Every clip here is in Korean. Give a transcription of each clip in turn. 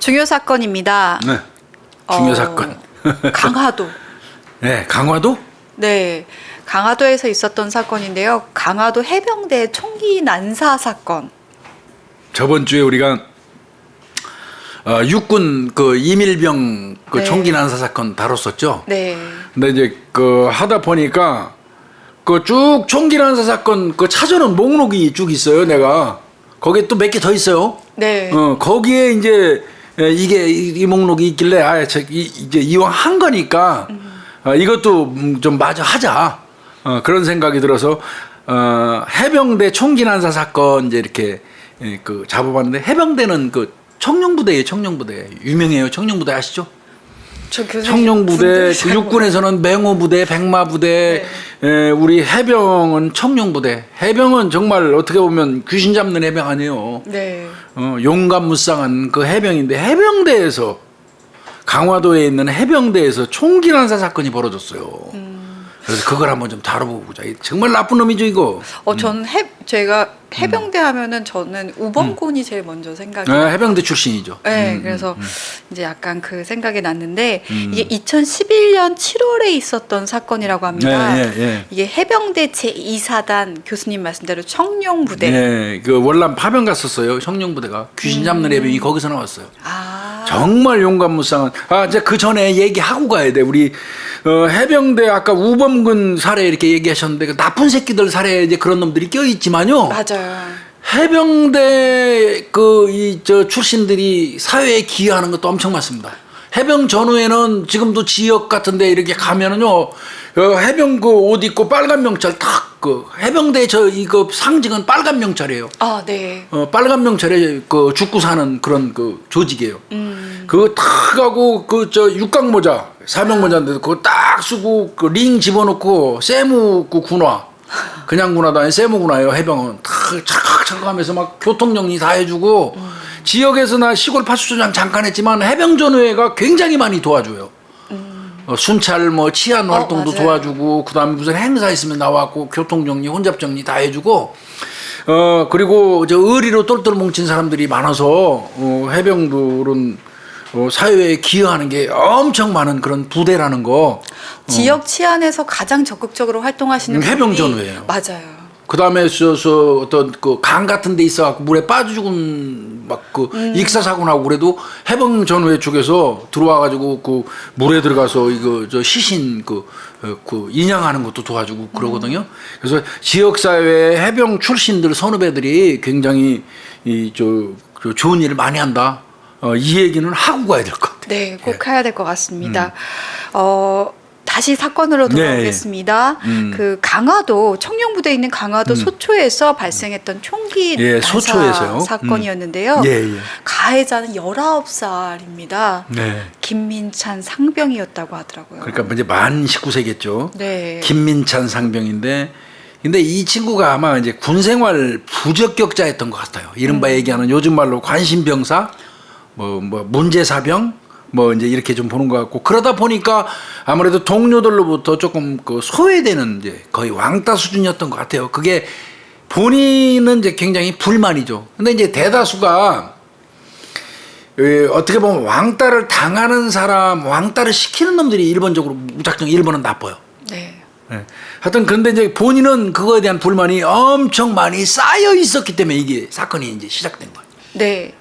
중요 사건입니다. 네. 중요 사건. 강화도. 네, 강화도? 네. 강화도에서 있었던 사건인데요. 강화도 해병대 총기 난사 사건. 저번 주에 우리가 육군 그 이밀병 그 네. 총기 난사 사건 다뤘었죠. 네. 근데 이제 그 하다 보니까 그 쭉 총기 난사 사건 그 찾아놓은 목록이 쭉 있어요. 내가 거기에 또 몇 개 더 있어요. 네. 거기에 이제 이게 이 목록이 있길래 이제 이왕 한 거니까 이것도 좀 마저 하자. 그런 생각이 들어서 해병대 총기 난사 사건 이제 이렇게 그 잡아봤는데 해병대는 그 청룡부대예요. 청룡부대 유명해요. 청룡부대 아시죠? 청룡부대 그 육군에서는 맹호부대, 백마부대, 네. 우리 해병은 청룡부대. 해병은 정말 어떻게 보면 귀신 잡는 해병 아니에요. 네. 용감무쌍한 그 해병인데 해병대에서 강화도에 있는 해병대에서 총기 난사 사건이 벌어졌어요. 그래서 그걸 한번 좀 다뤄보고 보자. 정말 나쁜 놈이죠 이거. 저는 제가 해병대 하면은 저는 우범군이 제일 먼저 생각이 네, 해병대 출신이죠. 네, 그래서 이제 약간 그 생각이 났는데 이게 2011년 7월에 있었던 사건이라고 합니다. 이게 해병대 제2사단 교수님 말씀대로 청룡부대. 네, 그 월남 파병 갔었어요. 청룡부대가 귀신 잡는 해병이 거기서 나왔어요. 아. 정말 용감무쌍한. 이제 그 전에 얘기하고 가야 돼. 우리 해병대 아까 우범군 사례 이렇게 얘기하셨는데 그 나쁜 새끼들 사례에 이제 그런 놈들이 껴 있지만요. 맞아요. 해병대 저 출신들이 사회에 기여하는 것도 엄청 많습니다. 해병 전후에는 지금도 지역 같은데 이렇게 가면은요, 해병 그 옷 입고 빨간 명찰 탁 그 해병대 이거 상징은 빨간 명찰이에요. 아, 네. 빨간 명찰에 그 죽고 사는 그런 그 조직이에요. 그거 탁 하고 그 육각 모자, 사명 모자인데 그거 딱 쓰고 그 링 집어넣고 세무 그 군화. 그냥 군화도 아니 세무 군화예요. 해병은 탁 착각하면서 막 교통 정리 다 해주고 지역에서나 시골 파수소장 잠깐 했지만 해병 전후회가 굉장히 많이 도와줘요. 순찰 뭐 치안 활동도 맞아요. 도와주고 그다음에 무슨 행사 있으면 나왔고 교통 정리, 혼잡 정리 다 해주고 그리고 의리로 똘똘 뭉친 사람들이 많아서 해병들은 사회에 기여하는 게 엄청 많은 그런 부대라는 거. 지역 치안에서 가장 적극적으로 활동하시는 해병 분들이- 전후예요. 맞아요. 그다음에 어떤 그 강 같은 데 있어갖고 물에 빠져 죽은 막 그 익사 사고 나고 그래도 해병 전후회 쪽에서 들어와가지고 그 물에 들어가서 이거 시신 그 인양하는 것도 도와주고 그러거든요. 그래서 지역 사회에 해병 출신들 선후배들이 굉장히 좋은 일을 많이 한다. 이 얘기는 하고 가야 될 것 같아요. 네, 꼭 해야 될 것 같습니다. 다시 사건으로 돌아오겠습니다. 그 강화도 청룡부대에 있는 강화도 소초에서 발생했던 총기 난사 소초에서요? 사건이었는데요. 예. 가해자는 19살입니다. 네. 김민찬 상병이었다고 하더라고요. 그러니까 이제 만 19세겠죠. 네. 김민찬 상병인데, 근데 이 친구가 아마 이제 군생활 부적격자였던 것 같아요. 이른바 얘기하는 요즘 말로 관심병사, 뭐 문제사병, 뭐 이제 이렇게 좀 보는 것 같고, 그러다 보니까 아무래도 동료들로부터 조금 그 소외되는 이제 거의 왕따 수준이었던 것 같아요. 그게 본인은 이제 굉장히 불만이죠. 근데 이제 대다수가 어떻게 보면 왕따를 당하는 사람, 왕따를 시키는 놈들이 일본적으로 무작정 일본은 나빠요. 네. 네. 하여튼 근데 이제 본인은 그거에 대한 불만이 엄청 많이 쌓여 있었기 때문에 이게 사건이 이제 시작된 거예요. 네.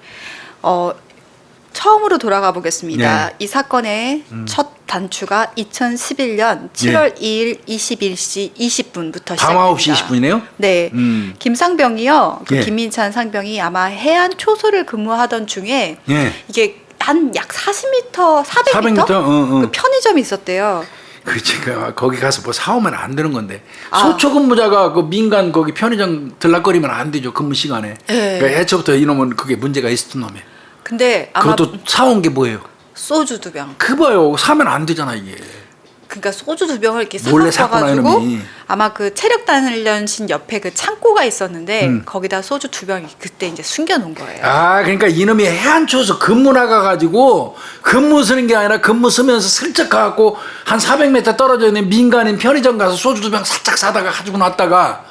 처음으로 돌아가 보겠습니다. 네. 이 사건의 첫 단추가 2011년 7월 2일 21시 20분부터 시작됩니다. 밤 9시 20분이네요? 네. 김상병이요. 그 예. 김민찬 상병이 아마 해안 초소를 근무하던 중에 예. 이게 한 약 40m, 400m? 400m? 그 편의점이 있었대요. 그치, 거기 가서 뭐 사오면 안 되는 건데. 아. 소초 근무자가 그 민간 거기 편의점 들락거리면 안 되죠, 근무 시간에. 네. 그러니까 애초부터 이놈은 그게 문제가 있었던 놈이에요. 근데 아마 그것도 사온 게 뭐예요? 소주 2병. 그 봐요. 사면 안 되잖아, 이게. 그러니까 소주 2병을 이렇게 몰래 사갖고 샀구나, 가지고 이놈이. 아마 그 체력단련실 옆에 그 창고가 있었는데 거기다 소주 2병 그때 이제 숨겨놓은 거예요. 그러니까 이놈이 해안초에서 근무 나가가지고 근무 쓰는 게 아니라 근무 쓰면서 슬쩍 가갖고 한 400m 떨어져 있는 민간인 편의점 가서 소주 2병 살짝 사다가 가지고 놨다가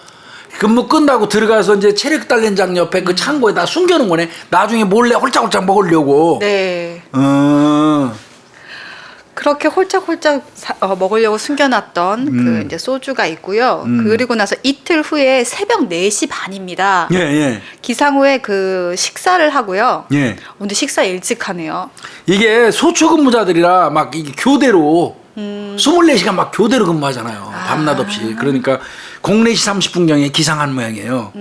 근무 끝나고 들어가서 이제 체력 단련장 옆에 그 창고에다 숨겨놓은 거네. 나중에 몰래 홀짝홀짝 먹으려고. 네. 그렇게 홀짝홀짝 먹으려고 숨겨놨던 그 이제 소주가 있고요. 그리고 나서 이틀 후에 새벽 4시 반입니다. 예, 예. 기상 후에 그 식사를 하고요. 예. 근데 식사 일찍 하네요. 이게 소초 근무자들이라 막 이게 교대로 24시간 막 교대로 근무하잖아요. 밤낮 없이. 그러니까 04시 30분경에 기상한 모양이에요.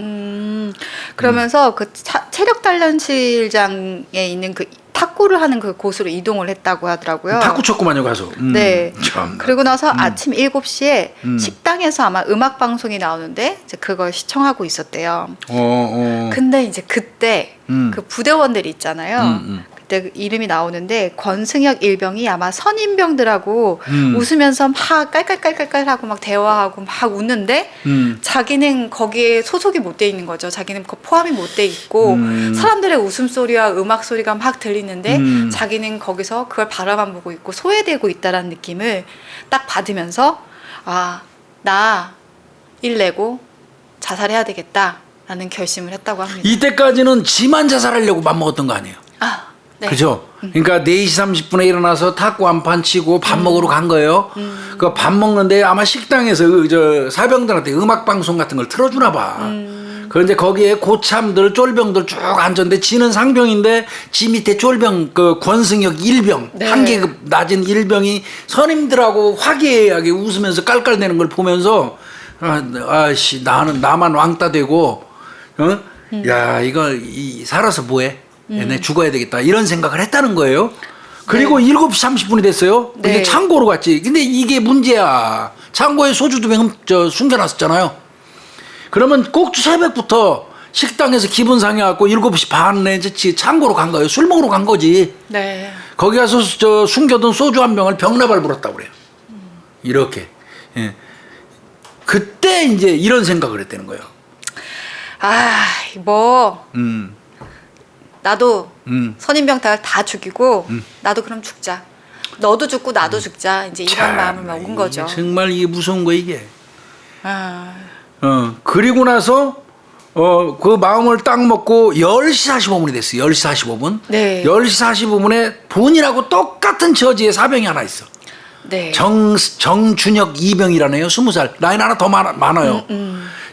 그러면서 그 체력 단련실장에 있는 그 탁구를 하는 그 곳으로 이동을 했다고 하더라고요. 탁구 쳤구만요, 가서. 네. 참. 그리고 나서 아침 7시에 식당에서 아마 음악 방송이 나오는데 이제 그걸 시청하고 있었대요. 근데 이제 그때 그 부대원들이 있잖아요. 그때 그 이름이 나오는데 권승혁 일병이 아마 선임병들하고 웃으면서 막 깔깔깔깔깔하고 막 대화하고 막 웃는데 자기는 거기에 소속이 못 돼 있는 거죠. 자기는 포함이 못 돼 있고 사람들의 웃음소리와 음악 소리가 막 들리는데 자기는 거기서 그걸 바라만 보고 있고 소외되고 있다라는 느낌을 딱 받으면서 아, 나 일 내고 자살해야 되겠다라는 결심을 했다고 합니다. 이때까지는 지만 자살하려고 맘먹었던 거 아니에요? 아, 네. 그죠? 그러니까 4시 30분에 일어나서 탁구 한 판 치고 밥 먹으러 간 거예요. 그 밥 먹는데 아마 식당에서 저 사병들한테 음악 방송 같은 걸 틀어주나 봐. 그런데 거기에 고참들 쫄병들 쭉 앉았는데 지는 상병인데 지 밑에 쫄병 그 권승혁 일병 네. 한 계급 낮은 일병이 선임들하고 화기애애하게 웃으면서 깔깔대는 걸 보면서 아씨 나만 왕따 되고 야 이거 살아서 뭐해? 내 죽어야 되겠다 이런 생각을 했다는 거예요. 그리고 네. 7시 30분이 됐어요. 네. 이제 창고로 갔지. 근데 이게 문제야. 창고에 소주 2병 숨겨놨었잖아요. 그러면 꼭 새벽부터 식당에서 기분 상해갖고 7시 반에 창고로 간 거예요. 술 먹으러 간 거지. 네. 거기 가서 숨겨둔 소주 한 병을 병나발 불었다고 그래요. 이렇게. 예. 그때 이제 이런 생각을 했다는 거예요. 아, 뭐 나도 선임병 다 죽이고 나도 그럼 죽자. 너도 죽고 나도 죽자. 이제 이런 참, 마음을 먹은 거죠. 정말 이게 무서운 거 이게. 아, 그리고 나서 그 마음을 딱 먹고 10시 45분이 됐어요. 10시 45분. 네. 10시 45분에 본인하고 똑같은 처지의 사병이 하나 있어. 네. 정준혁 2병이라네요. 20살. 나이는 하나 더 많아요.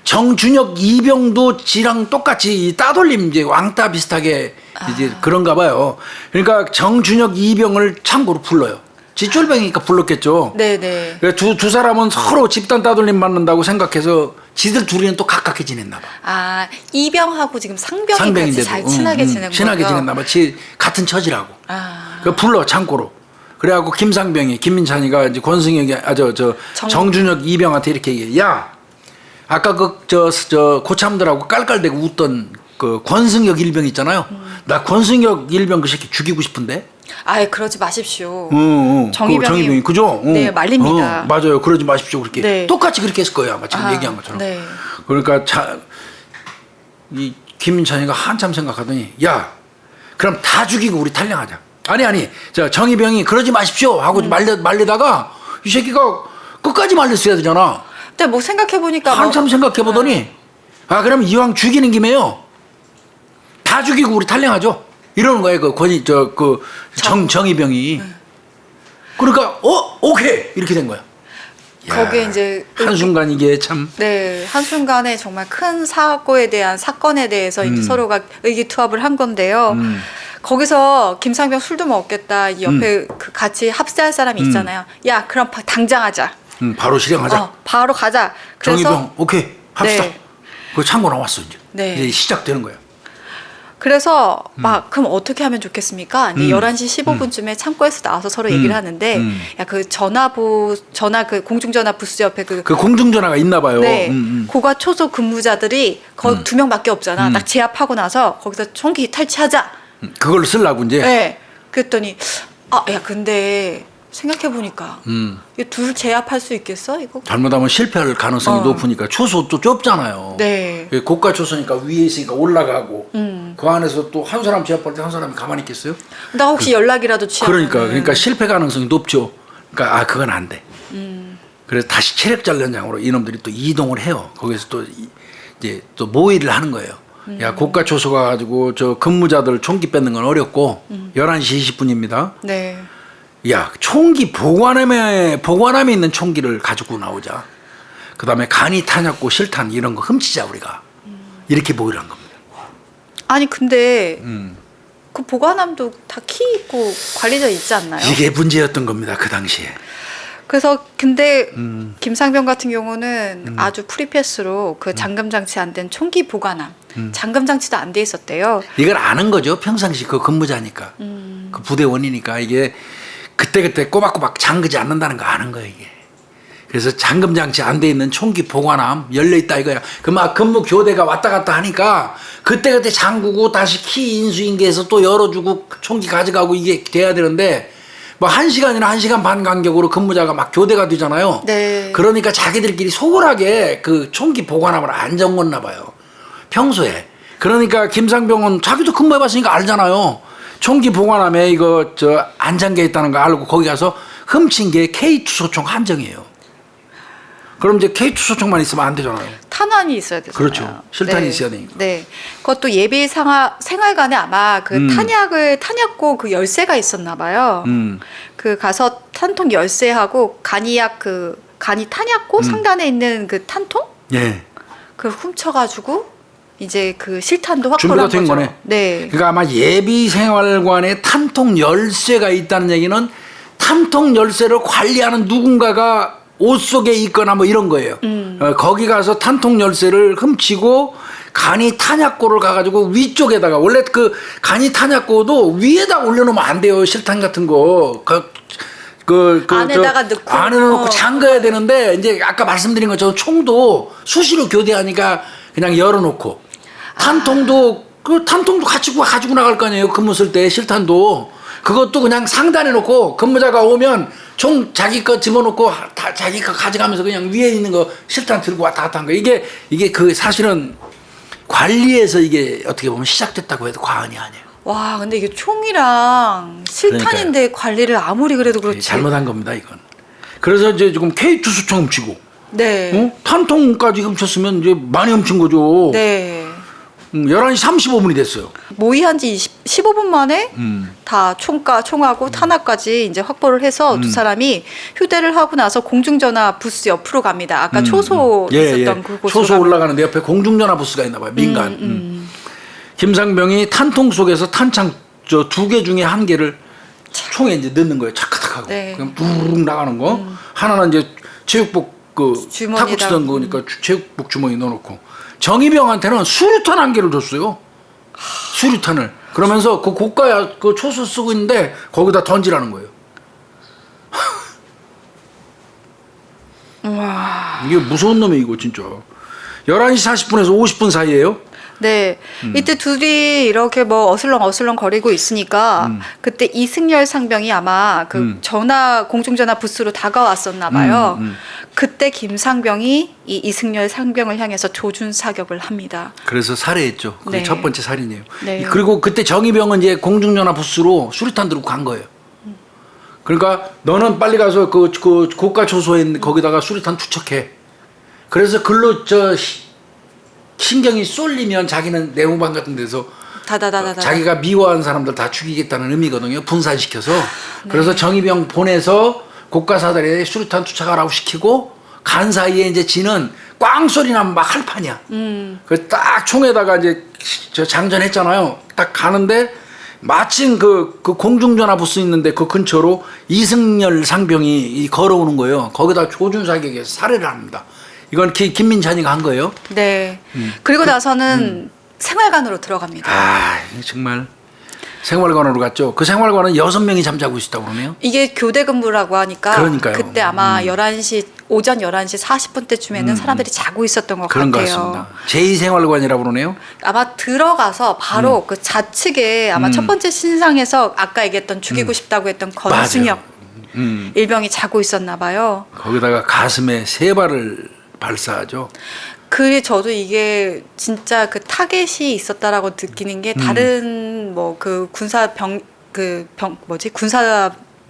정준혁 2병도 지랑 똑같이 이 따돌림 이제 왕따 비슷하게 이제 그런가 봐요. 그러니까 정준혁 2병을 참고로 불러요. 지쫄병이니까 불렀겠죠. 네네. 두 사람은 서로 집단 따돌림 맞는다고 생각해서 지들 둘이는 또 가깝게 지냈나 봐. 아, 이병하고 지금 상병이 같이 잘 친하게 지낸 거예요. 친하게 지냈나 봐. 같은 처지라고. 아. 그 불러 창고로. 그래갖고 김상병이 김민찬이가 이제 권승혁이 정준혁 이병한테 이렇게 얘기해. 야, 아까 저 고참들하고 깔깔대고 웃던 그 권승혁 일병 있잖아요. 나 권승혁 일병 그 새끼 죽이고 싶은데. 아이, 그러지 마십시오. 정의병이 그죠? 네, 말립니다. 맞아요. 그러지 마십시오. 그렇게 네. 똑같이 그렇게 했을 거예요. 아마 지금 얘기한 것처럼. 네. 그러니까 이 김민찬이가 한참 생각하더니 야, 그럼 다 죽이고 우리 탈영하자. 아니, 저 정의병이 그러지 마십시오 하고 말리다가 이 새끼가 끝까지 말렸어야 되잖아. 근데 뭐 생각해 보니까 한참 생각해 보더니 그럼 이왕 죽이는 김에요. 다 죽이고 우리 탈영하죠. 이러는 거예요. 정의병이. 그러니까 오케이 이렇게 된 거야. 거기에 이제 한순간 이게 참. 네, 한순간에 정말 큰 사건에 대해서 이제 서로가 의기투합을 한 건데요. 거기서 김상병 술도 먹겠다. 이 옆에 그 같이 합세할 사람이 있잖아요. 야, 그럼 당장 하자. 바로 실행하자. 바로 가자. 그래서 정의병 오케이 합시다. 네. 그 창고 나왔어 이제. 네. 이제 시작되는 거야. 그래서 그럼 어떻게 하면 좋겠습니까? 이제 11시 15분쯤에 창고에서 나와서 서로 얘기를 하는데 야, 그 그 공중전화 부스 옆에 그 공중전화가 있나 봐요. 네. 고가 초소 근무자들이 거기 2명밖에 없잖아. 딱 제압하고 나서 거기서 총기 탈취하자. 그걸 쓰려고 이제. 네. 그랬더니 야, 근데 생각해 보니까 이 둘 제압할 수 있겠어? 이거? 잘못하면 실패할 가능성이 높으니까 초소도 좁잖아요. 네. 고가 초소니까 위에 있으니까 올라가고 그 안에서 또 한 사람 제압할 때 한 사람이 가만히 있겠어요? 나 혹시 연락이라도 취하면 그러니까 실패 가능성이 높죠. 그러니까 그건 안 돼. 그래서 다시 체력 단련장으로 이놈들이 또 이동을 해요. 거기서 또 이제 또 모의를 하는 거예요. 야, 고가 초소 가가지고 저 근무자들 총기 뺏는 건 어렵고 11시 20분입니다. 네. 야, 총기 보관함에 있는 총기를 가지고 나오자. 그다음에 간이 탄약고 실탄 이런 거 훔치자 우리가. 이렇게 모의를 한 겁니다. 아니 근데 그 보관함도 다 키 있고 관리자 있지 않나요? 이게 문제였던 겁니다. 그 당시에. 그래서 근데 김상병 같은 경우는 아주 프리패스로 그 잠금 장치 안 된 총기 보관함, 잠금 장치도 안 돼 있었대요. 이걸 아는 거죠. 평상시 그 근무자니까. 그 부대원이니까 이게 그때그때 꼬박꼬박 잠그지 않는다는 거 아는 거예요, 이게. 그래서 잠금 장치 안 돼 있는 총기 보관함 열려 있다 이거야. 그 막 근무 교대가 왔다 갔다 하니까 그때그때 잠그고 다시 키 인수인계해서 또 열어주고 총기 가져가고 이게 돼야 되는데 뭐 1시간이나 1시간 반 간격으로 근무자가 막 교대가 되잖아요. 네. 그러니까 자기들끼리 소홀하게 그 총기 보관함을 안 적었나 봐요. 평소에. 그러니까 김상병은 자기도 근무해봤으니까 알잖아요. 총기 보관함에 이거 저 안 잠겨 있다는 거 알고 거기 가서 훔친 게 K2 소총 한정이에요. 그럼 이제 K2 소총만 있으면 안 되잖아요. 탄환이 있어야 되잖아요. 그렇죠. 실탄이 네. 있어야 되니까. 네. 그것도 예비 생활관에 아마 그 탄약고 그 열쇠가 있었나 봐요. 그 가서 탄통 열쇠하고 간이약 그 간이 탄약고 상단에 있는 그 탄통? 예. 그 훔쳐가지고 이제 그 실탄도 확보한 준비가 된 거죠. 거네. 네. 그러니까 아마 예비 생활관에 탄통 열쇠가 있다는 얘기는 탄통 열쇠를 관리하는 누군가가 옷 속에 있거나 뭐 이런 거예요. 거기 가서 탄통 열쇠를 훔치고 간이 탄약고를 가가지고 위쪽에다가 원래 그 간이 탄약고도 위에다 올려놓으면 안 돼요. 실탄 같은 거. 안에다가 넣고. 안에 넣고 잠가야 되는데 이제 아까 말씀드린 것처럼 총도 수시로 교대하니까 그냥 열어놓고 탄통도 그 탄통도 가지고 나갈 거 아니에요. 근무 쓸 때 실탄도 그것도 그냥 상단에 놓고 근무자가 오면 총 자기 거 집어넣고 다 자기 거 가져가면서 그냥 위에 있는 거 실탄 들고 왔다 갔다 한 거. 이게 그 사실은 관리에서 이게 어떻게 보면 시작됐다고 해도 과언이 아니에요. 와, 근데 이게 총이랑 실탄인데 관리를 아무리 그래도 그렇지. 잘못한 겁니다, 이건. 그래서 이제 지금 K2 수총 훔치고, 네. 탄통까지 훔쳤으면 이제 많이 훔친 거죠. 네. 11시 35분이 됐어요. 모의한 지 15분 만에 다 총하고 탄화까지 이제 확보를 해서 두 사람이 휴대를 하고 나서 공중전화 부스 옆으로 갑니다. 아까 초소 있었던 그곳으로 초소 올라가는데 옆에 공중전화 부스가 있나 봐요. 민간. 김상병이 탄통 속에서 탄창 저 2개 중에 1개를 총에 이제 넣는 거예요. 차카탁하고. 네. 그냥 부르륵 나가는 거. 하나는 이제 체육복 그 주머니에다. 탁구 치던 거니까 체육복 주머니 넣어놓고. 정의병한테는 수류탄 1개를 줬어요. 수류탄을. 그러면서 그 고가 그 초소 쓰고 있는데 거기다 던지라는 거예요. 와. 이게 무서운 놈이 이거 진짜. 11시 40분에서 50분 사이에요. 네. 이때 둘이 이렇게 뭐 어슬렁 거리고 있으니까 그때 이승열 상병이 아마 그 공중전화 부스로 다가왔었나 봐요. 그때 김상병이 이 이승열 상병을 향해서 조준 사격을 합니다. 그래서 살해했죠. 그게 네. 첫 번째 살인이에요. 네. 그리고 그때 정의병은 이제 공중전화 부스로 수류탄 들고 간 거예요. 그러니까 너는 빨리 가서 그 고가 초소에 있는 거기다가 수류탄 투척해. 그래서 글로 신경이 쏠리면 자기는 내무반 같은 데서 다다다다다. 자기가 미워한 사람들 다 죽이겠다는 의미거든요. 분산시켜서. 네. 그래서 정의병 보내서 고가 사다리에 수류탄 투척하라고 시키고 간 사이에 이제 지는 꽝 소리 나면 막 할판이야. 그 딱 총에다가 이제 저 장전했잖아요. 딱 가는데 마침 그 공중전화 부스 있는데 그 근처로 이승열 상병이 걸어오는 거예요. 거기다 조준 사격에서 살해를 합니다. 이건 김민찬이가 한 거예요. 네. 그리고 나서는 생활관으로 들어갑니다. 아, 정말 생활관으로 갔죠. 그 생활관은 6명이 잠자고 있었다고 그러네요. 이게 교대 근무라고 하니까 그러니까요. 그때 아마 오전 11시 40분대쯤에는 사람들이 자고 있었던 것 그런 것 같아요. 같습니다. 제2생활관이라고 그러네요. 아마 들어가서 바로 그 좌측에 아마 첫 번째 신상에서 아까 얘기했던 죽이고 싶다고 했던 권순혁 일병이 자고 있었나 봐요. 거기다가 가슴에 3발을 발사하죠. 저도 이게 진짜 그 타겟이 있었다라고 느끼는 게 다른 뭐 그 군사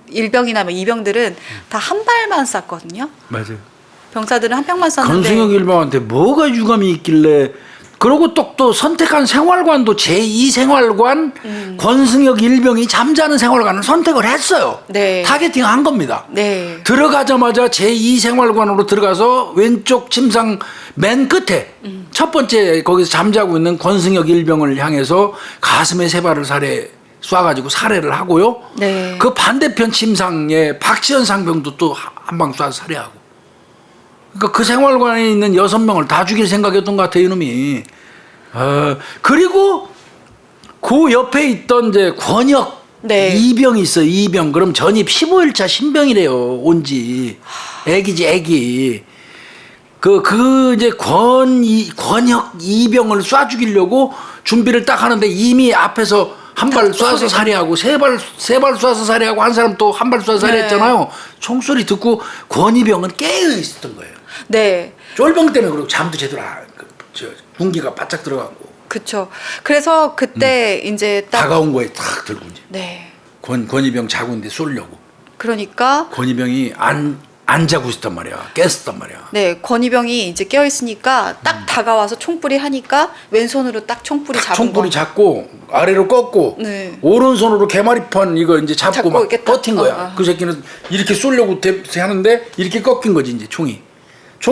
일병이나 뭐 이병들은 다 한 발만 쐈거든요. 맞아요. 병사들은 한 평만 썼는데. 권승혁 일병한테 뭐가 유감이 있길래. 그리고 또 선택한 생활관도 제2생활관 권승혁 일병이 잠자는 생활관을 선택을 했어요. 네. 타겟팅한 겁니다. 네. 들어가자마자 제2생활관으로 들어가서 왼쪽 침상 맨 끝에 첫 번째 거기서 잠자고 있는 권승혁 일병을 향해서 가슴에 세 발을 쏴가지고 살해를 하고요. 네. 그 반대편 침상에 박지원 상병도 또 한 방 쏴서 살해하고. 그러니까 그 생활관에 있는 6명을 다 죽일 생각이었던 것 같아요, 이놈이. 그리고 그 옆에 있던 이제 권혁 네. 이병이 있어요, 이병. 그럼 전입 15일차 신병이래요, 온지. 애기지, 애기. 이제 권혁 이병을 쏴 죽이려고 준비를 딱 하는데 이미 앞에서 한 발 쏴서 살해하고 세 발 쏴서 살해하고 한 사람 또 한 발 쏴서 살해했잖아요. 네. 총소리 듣고 권이병은 깨어 있었던 거예요. 네. 쫄병 때문에 그리고 잠도 제대로 군기가 바짝 들어가고. 그렇죠. 그래서 그때 이제 딱 다가온 거에 탁 들고 이제. 네. 권이병 자고 있는데 쏠려고. 그러니까 권이병이 안 자고 있었단 말이야. 깼었단 말이야. 네, 권위병이 이제 깨어 있으니까 딱 다가와서 총불이 하니까 왼손으로 딱 총불이 잡은 총불이 거. 잡고 아래로 꺾고 네. 오른손으로 개마리판 이거 이제 잡고 막 이렇게 딱, 버틴 거야. 그 새끼는 이렇게 쏘려고 하는데 이렇게 꺾인 거지 이제 총이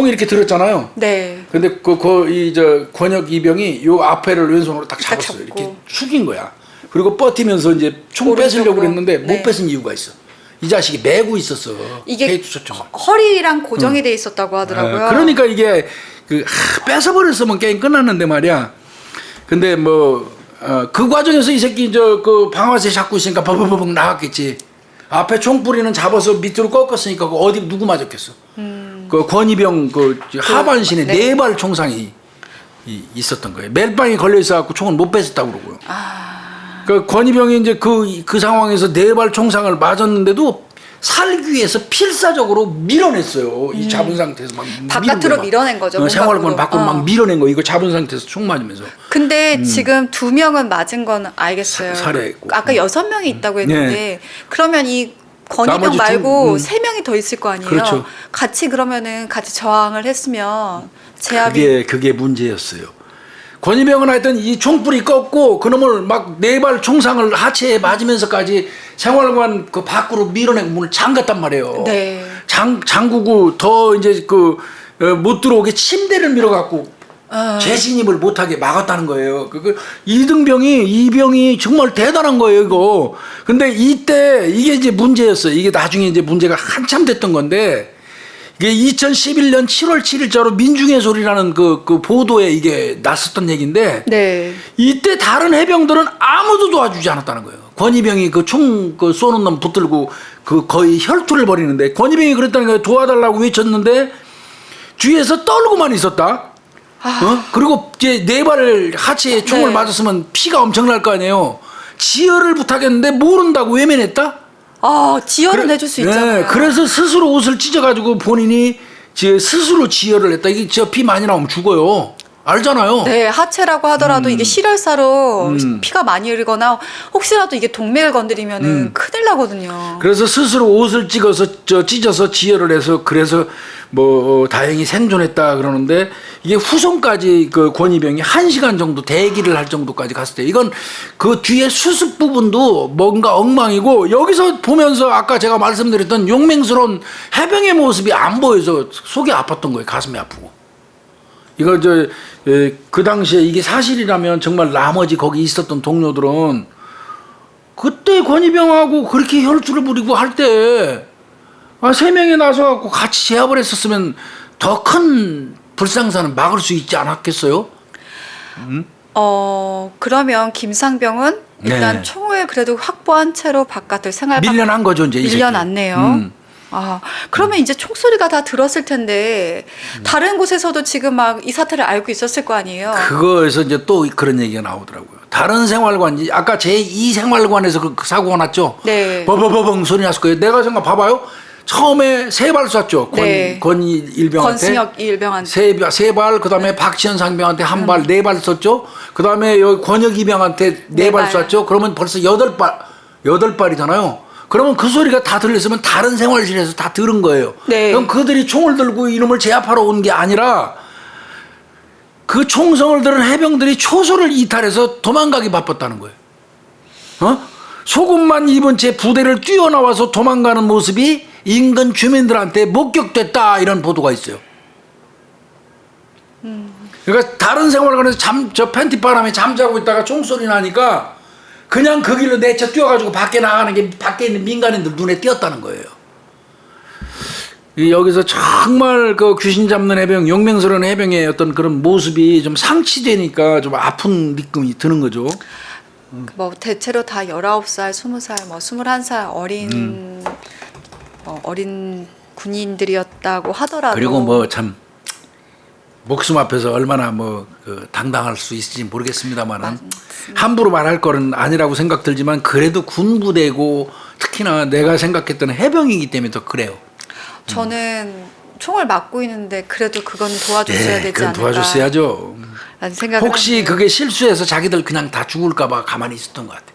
이렇게 들었잖아요. 네. 근데 권혁 이병이 요 앞에를 왼손으로 딱 잡았어요. 잡고. 이렇게 숙인 거야. 그리고 버티면서 이제 총 뺏으려고 그랬는데 못 네. 뺏은 이유가 있어. 이 자식이 메고 있었어. 이게 K2초총을. 허리랑 고정이 돼 있었다고 하더라고요. 그러니까 이게 뺏어버렸으면 게임 끝났는데 말이야. 근데 그 과정에서 이 새끼 그 방아쇠 잡고 있으니까 버벅버벅 나갔겠지. 앞에 총뿌리는 잡아서 밑으로 꺾었으니까 어디 누구 맞았겠어. 그 권이병 하반신에 네. 4발 총상이 있었던 거예요. 멜빵이 걸려 있어갖고 총을 못 뺐었다고 그러고요. 그 권이병이 이제 그 상황에서 4발 총상을 맞았는데도 살기 위해서 필사적으로 밀어냈어요. 이 잡은 상태에서 막 바깥으로 밀어낸 거죠. 생활관 밖으로 막 밀어낸 거. 이거 잡은 상태에서 총 맞으면서. 근데 지금 2명은 맞은 건 알겠어요. 살해했고. 아까 6명이 있다고 했는데 네. 그러면 이 권위병 나머지 말고 3명이 더 있을 거 아니에요. 그렇죠. 같이 그러면은 같이 저항을 했으면 제압이 그게 문제였어요. 권이병은 하여튼 이 총불이 꺾고 그놈을 막 4발 총상을 하체에 맞으면서까지 생활관 그 밖으로 밀어내고 문을 잠갔단 말이에요. 네. 잠그고 더 이제 못 들어오게 침대를 밀어갖고 재진입을 못하게 막았다는 거예요. 이병이 정말 대단한 거예요, 이거. 근데 이때 이게 이제 문제였어요. 이게 나중에 이제 문제가 한참 됐던 건데 이게 2011년 7월 7일자로 민중의 소리라는 그 보도에 이게 났었던 얘기인데 네. 이때 다른 해병들은 아무도 도와주지 않았다는 거예요. 권이병이 총 쏘는 놈 붙들고 거의 혈투를 벌이는데 권이병이 그랬다는 거예요. 도와달라고 외쳤는데 뒤에서 떨고만 있었다. 그리고 이제 4발 하체에 총을 네. 맞았으면 피가 엄청날 거 아니에요. 지혈을 부탁했는데 모른다고 외면했다. 지혈은 해줄 수 있잖아요. 네, 그래서 스스로 옷을 찢어가지고 본인이 스스로 지혈을 했다. 이게 피 많이 나오면 죽어요. 알잖아요. 네, 하체라고 하더라도 이게 실혈사로 피가 많이 흐르거나 혹시라도 이게 동맥을 건드리면은 큰일 나거든요. 그래서 스스로 옷을 찢어서 지혈을 해서 그래서 다행히 생존했다 그러는데 이게 후송까지 그 권이병이 1시간 정도 대기를 할 정도까지 갔을 때 이건 그 뒤에 수습 부분도 뭔가 엉망이고 여기서 보면서 아까 제가 말씀드렸던 용맹스러운 해병의 모습이 안 보여서 속이 아팠던 거예요. 가슴이 아프고. 이거 그 당시에 이게 사실이라면 정말 나머지 거기 있었던 동료들은 그때 권이병하고 그렇게 혈투를 부리고 할 때 3명이 나서갖고 같이 제압을 했었으면 더 큰 불상사는 막을 수 있지 않았겠어요? 그러면 김상병은 일단 네. 총을 그래도 확보한 채로 바깥을 밀려난 거죠, 이제. 밀려났네요. 그러면 이제 총소리가 다 들었을 텐데 다른 곳에서도 지금 막 이 사태를 알고 있었을 거 아니에요. 그거에서 이제 또 그런 얘기가 나오더라고요. 다른 생활관, 아까 제2생활관에서 그 사고가 났죠. 네. 버버버벙 소리 났을 거예요. 내가 생각 봐봐요. 처음에 3발 쐈죠. 네. 권일병한테. 권승혁 일병한테. 3발, 그 다음에 박지현 상병한테 1발, 4발 쐈죠. 그 다음에 여기 권혁 이병한테 4발 쐈죠. 그러면 벌써 8발이잖아요. 그러면 그 소리가 다 들렸으면 다른 생활실에서 다 들은 거예요. 네. 그럼 그들이 총을 들고 이놈을 제압하러 온 게 아니라 그 총성을 들은 해병들이 초소를 이탈해서 도망가기 바빴다는 거예요. 속옷만 입은 채 부대를 뛰어나와서 도망가는 모습이 인근 주민들한테 목격됐다 이런 보도가 있어요. 그러니까 다른 생활관에서 저 팬티바람에 잠자고 있다가 총소리 나니까 그냥 그 길로 내쳐 뛰어가지고 밖에 나가는 게 밖에 있는 민간인들 눈에 띄었다는 거예요. 여기서 정말 그 귀신 잡는 해병, 용맹스러운 해병의 어떤 그런 모습이 좀 상치되니까 좀 아픈 느낌이 드는 거죠. 뭐 대체로 다 19살, 20살, 뭐 21살 어린 군인들이었다고 하더라도 그리고 뭐 참 목숨 앞에서 얼마나 그 당당할 수 있을지 모르겠습니다만은 함부로 말할 거는 아니라고 생각 들지만 그래도 군부대고 특히나 내가 생각했던 해병이기 때문에 더 그래요. 저는 총을 맞고 있는데 그래도 그건 도와줬어야 되지 그건 않을까. 도와줬어야죠. 라는 생각을 혹시 하는데요. 그게 실수해서 자기들 그냥 다 죽을까봐 가만히 있었던 것 같아요.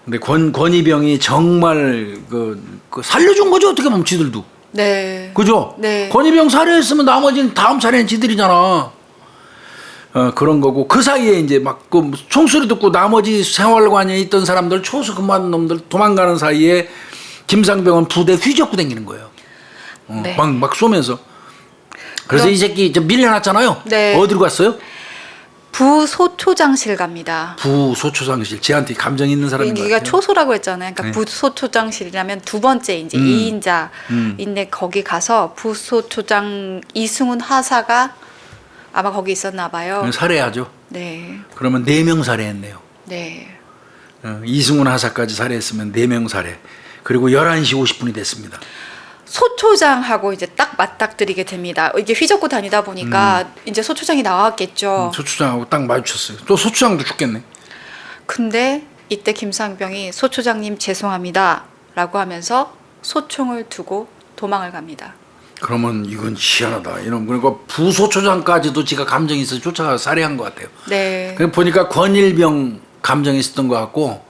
근데 권위병이 정말 그 살려준 거죠 어떻게 보면 지들도. 네. 그죠? 네. 권위병 살해했으면 나머지는 다음 차례는 지들이잖아. 그런 거고 그 사이에 이제 막 그 총소리 듣고 나머지 생활관에 있던 사람들 초수 근무하는 놈들 도망가는 사이에 김상병은 부대 휘젓고 다니는 거예요. 네. 막 쏘면서. 그래서 그럼- 이 새끼 저 밀려났잖아요. 네. 어디로 갔어요? 부소초장실 갑니다. 부소초장실. 쟤한테 감정 있는 사람인 것 여기가 같아요. 초소라고 했잖아요. 그러니까 네. 부소초장실이라면 두 번째 이제 2인자인데 거기 가서 부소초장 이승훈 하사가 아마 거기 있었나 봐요. 살해하죠. 네. 그러면 4명 살해했네요. 네. 이승훈 하사까지 살해했으면 4명 살해. 그리고 11시 50분이 됐습니다. 소초장하고 이제 딱 맞닥뜨리게 됩니다. 이게 휘젓고 다니다 보니까 이제 소초장이 나왔겠죠. 소초장하고 딱 마주쳤어요. 또 소초장도 죽겠네. 근데 이때 김상병이 소초장님 죄송합니다 라고 하면서 소총을 두고 도망을 갑니다. 그러면 이건 희한하다. 이런 그러니까 부소초장까지도 지가 감정이 있어서 쫓아가 살해한 것 같아요. 네. 그 보니까 권일병 감정이 있었던 것 같고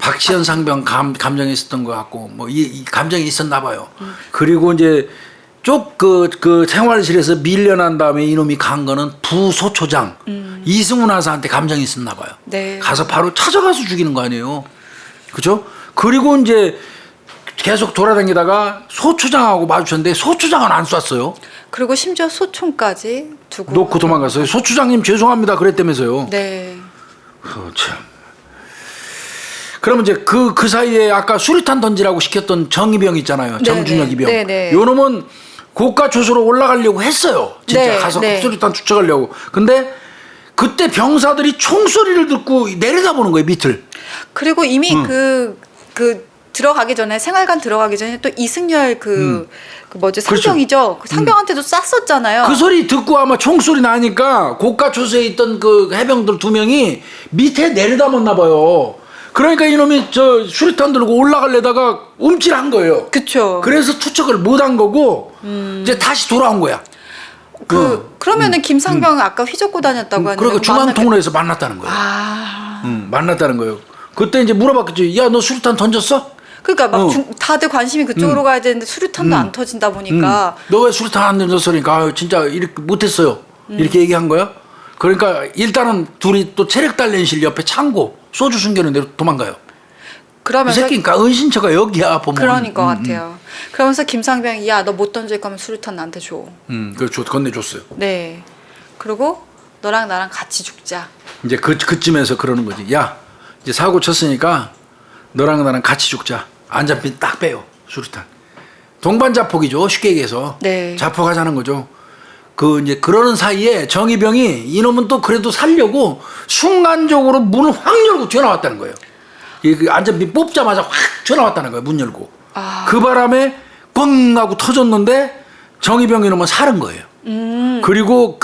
박시현 상병 감정이 있었던 것 같고 뭐 이 감정이 있었나 봐요. 그리고 이제 쪽 그 생활실에서 밀려난 다음에 이놈이 간 거는 부소초장 이승훈 하사한테 감정이 있었나 봐요. 네. 가서 바로 찾아가서 죽이는 거 아니에요. 그죠? 그리고 이제 계속 돌아다니다가 소초장하고 마주쳤는데 소초장은 안 쐈어요. 그리고 심지어 소총까지 두고 놓고 도망갔어요. 소초장님 죄송합니다 그랬다면서요. 네. 참. 그러면 이제 그 사이에 아까 수류탄 던지라고 시켰던 정의병 있잖아요. 네, 정준혁이 병. 네, 네. 요 놈은 고가 조수로 올라가려고 했어요. 진짜 네, 가서 네. 수류탄 투척하려고. 근데 그때 병사들이 총소리를 듣고 내려다보는 거예요, 밑을. 그리고 이미 그 들어가기 전에 생활관 들어가기 전에 또 이승열 그 뭐지 상병이죠. 그 상병한테도 쐈었잖아요. 그 소리 듣고 아마 총소리 나니까 고가 조수에 있던 그 해병들 2명이 밑에 내려다봤나 봐요. 그러니까 이놈이 저 수류탄 들고 올라가려다가 움찔한 거예요. 그쵸. 그래서 투척을 못한 거고 이제 다시 돌아온 거야. 그러면은 김상병 아까 휘젓고 다녔다고 하는데 그러니까 중앙통로에서 만났다는 거예요. 아. 만났다는 거예요. 그때 이제 물어봤겠지. 야, 너 수류탄 던졌어? 그러니까 막 다들 관심이 그쪽으로 가야 되는데 수류탄도 안 터진다 보니까 너 왜 수류탄 안 던졌어? 그러니까 아유, 진짜 이렇게 못했어요. 이렇게 얘기한 거야. 그러니까 일단은 둘이 또 체력 단련실 옆에 창고 소주 숨겨놓은 데로 도망가요. 이 그러면서 새끼니까 은신처가 여기야 보면. 그러니까 같아요. 그러면서 김상병이 야 너 못 던질 거면 수류탄 나한테 줘. 그걸 건네줬어요. 네. 그리고 너랑 나랑 같이 죽자. 이제 그쯤에서 그러는 거지. 야, 이제 사고 쳤으니까 너랑 나랑 같이 죽자. 안전핀 딱 빼요. 수류탄. 동반 자폭이죠. 쉽게 얘기해서. 네. 자폭하자는 거죠. 이제 그러는 사이에 정의병이 이놈은 또 그래도 살려고 순간적으로 문을 확 열고 튀어나왔다는 거예요. 그 안전핀 뽑자마자 확 튀어나왔다는 거예요. 문 열고. 아. 그 바람에 뻥 하고 터졌는데 정의병 이놈은 살은 거예요. 그리고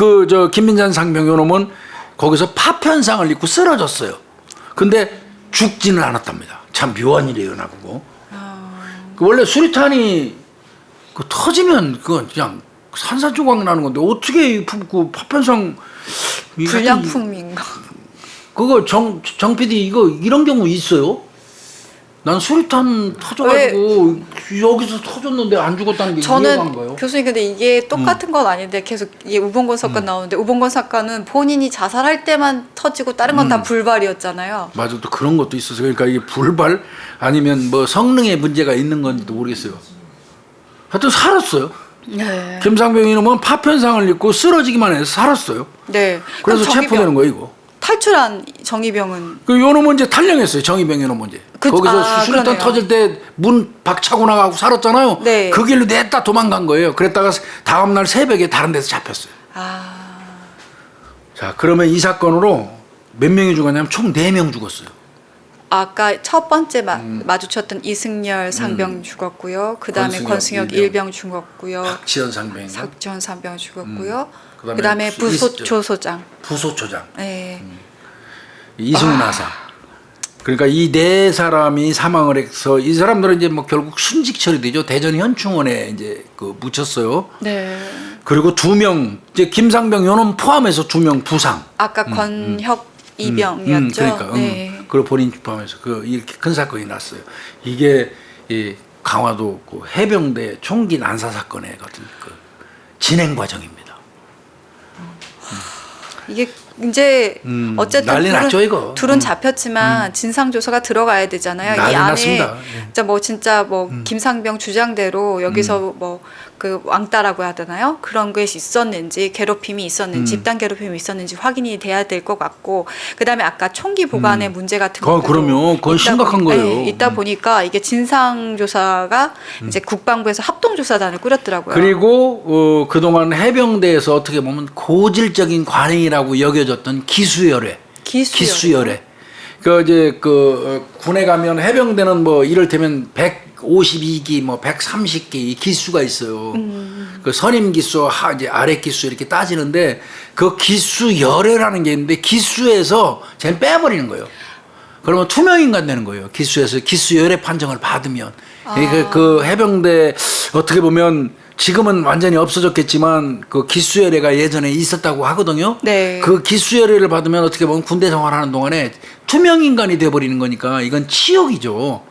김민찬 상병 이놈은 거기서 파편상을 입고 쓰러졌어요. 근데 죽지는 않았답니다. 참 묘한 일이에요, 나보고. 원래 수류탄이 터지면 그건 그냥 산산조각 나는 건데 어떻게 그 파편상 불량품인가? 그거 정 PD 이런 경우 있어요? 난 수류탄 터져가지고 여기서 터졌는데 안 죽었다는 게 이해가 안 가요. 저는 교수님 근데 이게 똑같은 건 아닌데 계속 이게 우봉건 사건 나오는데 우봉건 사건은 본인이 자살할 때만 터지고 다른 건 다 불발이었잖아요. 맞아, 또 그런 것도 있어서 그러니까 이게 불발 아니면 뭐 성능에 문제가 있는 건지도 모르겠어요. 하여튼 살았어요. 네. 김상병 이놈은 파편상을 입고 쓰러지기만 해서 살았어요. 네. 그래서 그럼 체포되는 거예요, 이거. 탈출한 정의병은 그 요놈은 이제 탈령했어요. 정의병 요놈은 이제. 거기서 수류탄 그러네요. 터질 때 문 박차고 나가고 살았잖아요. 네. 그 길로 냈다 도망간 거예요. 그랬다가 다음날 새벽에 다른 데서 잡혔어요. 자, 그러면 이 사건으로 몇 명이 죽었냐면 총 4명 죽었어요. 아까 첫 번째 마주쳤던 이승열 상병 죽었고요. 그다음에 권승혁 일병 죽었고요. 박지원 상병. 박지원 상병 죽었고요. 그다음에 그다음에 부소장. 부소초장. 네. 이승훈 하사. 그러니까 이 4사람이 사망을 해서 이 사람들은 이제 뭐 결국 순직 처리되죠. 대전 현충원에 이제 그 묻혔어요. 네. 그리고 2명 이제 김상병 요놈 포함해서 2명 부상. 아까 권혁 이병이었죠. 그러니까 네. 그리고 본인 포함해서 그 이렇게 큰 사건이 났어요. 이게 이 강화도 그 해병대 총기 난사 사건의 같은 그 진행 과정입니다. 이게 이제 어쨌든 난리 났죠, 이거. 둘은 잡혔지만 진상 조사가 들어가야 되잖아요. 난리 이 안에 났습니다. 진짜 뭐 김상병 주장대로 여기서 뭐 그 왕따라고 해야 되나요? 그런 것이 있었는지 괴롭힘이 있었는지 집단 괴롭힘이 있었는지 확인이 돼야 될 것 같고 그다음에 아까 총기 보관의 문제 같은 것도 그럼요. 그건 심각한 거예요. 있다 보니까 이게 진상 조사가 이제 국방부에서 합동 조사단을 꾸렸더라고요. 그리고 그동안 해병대에서 어떻게 보면 고질적인 관행이라고 여겨졌던 기수열애. 그 이제 군에 가면 해병대는 뭐 이를테면 152기 뭐 130기 이 기수가 있어요. 그 선임 기수, 이제 아래 기수 이렇게 따지는데 그 기수열애라는 게 있는데 기수에서 쟤는 빼버리는 거예요. 그러면 투명인간 되는 거예요. 기수에서 기수열애 판정을 받으면. 그 해병대 어떻게 보면 지금은 완전히 없어졌겠지만 그 기수열애가 예전에 있었다고 하거든요. 네. 그 기수열애를 받으면 어떻게 보면 군대 생활하는 동안에 투명인간이 돼버리는 거니까 이건 치욕이죠.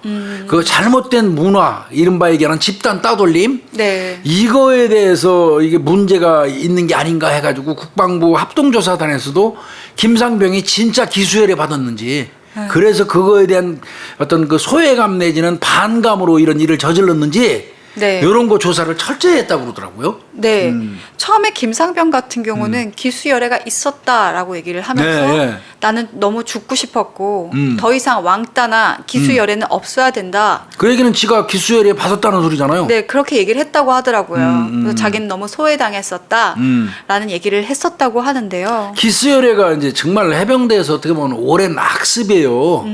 그 잘못된 문화, 이른바 얘기하는 집단 따돌림. 네. 이거에 대해서 이게 문제가 있는 게 아닌가 해가지고 국방부 합동조사단에서도 김상병이 진짜 기수열애 받았는지 그래서 그거에 대한 어떤 그 소외감 내지는 반감으로 이런 일을 저질렀는지 네. 이런 거 조사를 철저히 했다고 그러더라고요. 네. 처음에 김상병 같은 경우는 기수열애가 있었다라고 얘기를 하면서 네. 나는 너무 죽고 싶었고 더 이상 왕따나 기수열애는 없어야 된다. 그 얘기는 지가 기수열애 받았다는 소리잖아요. 네, 그렇게 얘기를 했다고 하더라고요. 그래서 자기는 너무 소외당했었다라는 얘기를 했었다고 하는데요. 기수열애가 이제 정말 해병대에서 어떻게 보면 오랜 학습이에요.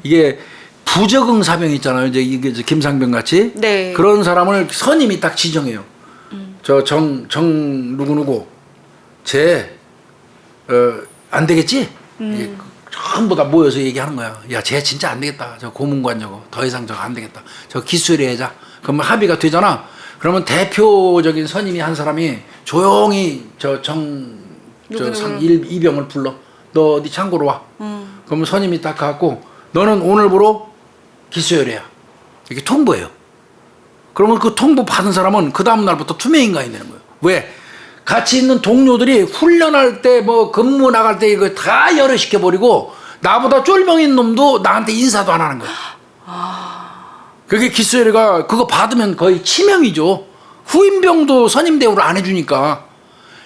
이게 부적응 사병 있잖아요. 이제 이게 김상병 같이 네. 그런 사람을 선임이 딱 지정해요. 저 정 누구 안 되겠지? 이게 전부 다 모여서 얘기하는 거야. 야, 쟤 진짜 안 되겠다. 저 고문관 저거 더 이상 저거 안 되겠다. 저 기수열애 하자. 그러면 합의가 되잖아. 그러면 대표적인 선임이 한 사람이 조용히 이병을 불러. 너 어디 창고로 와. 그러면 선임이 딱 가고 너는 오늘부로 기수열애야. 이렇게 통보해요. 그러면 그 통보 받은 사람은 그 다음 날부터 투명인간이 되는 거예요. 왜? 같이 있는 동료들이 훈련할 때 뭐 근무 나갈 때 이거 다 열애시켜버리고 나보다 쫄병인 놈도 나한테 인사도 안 하는 거예요. 그게 기수열애가 그거 받으면 거의 치명이죠. 후임병도 선임 대우를 안 해주니까.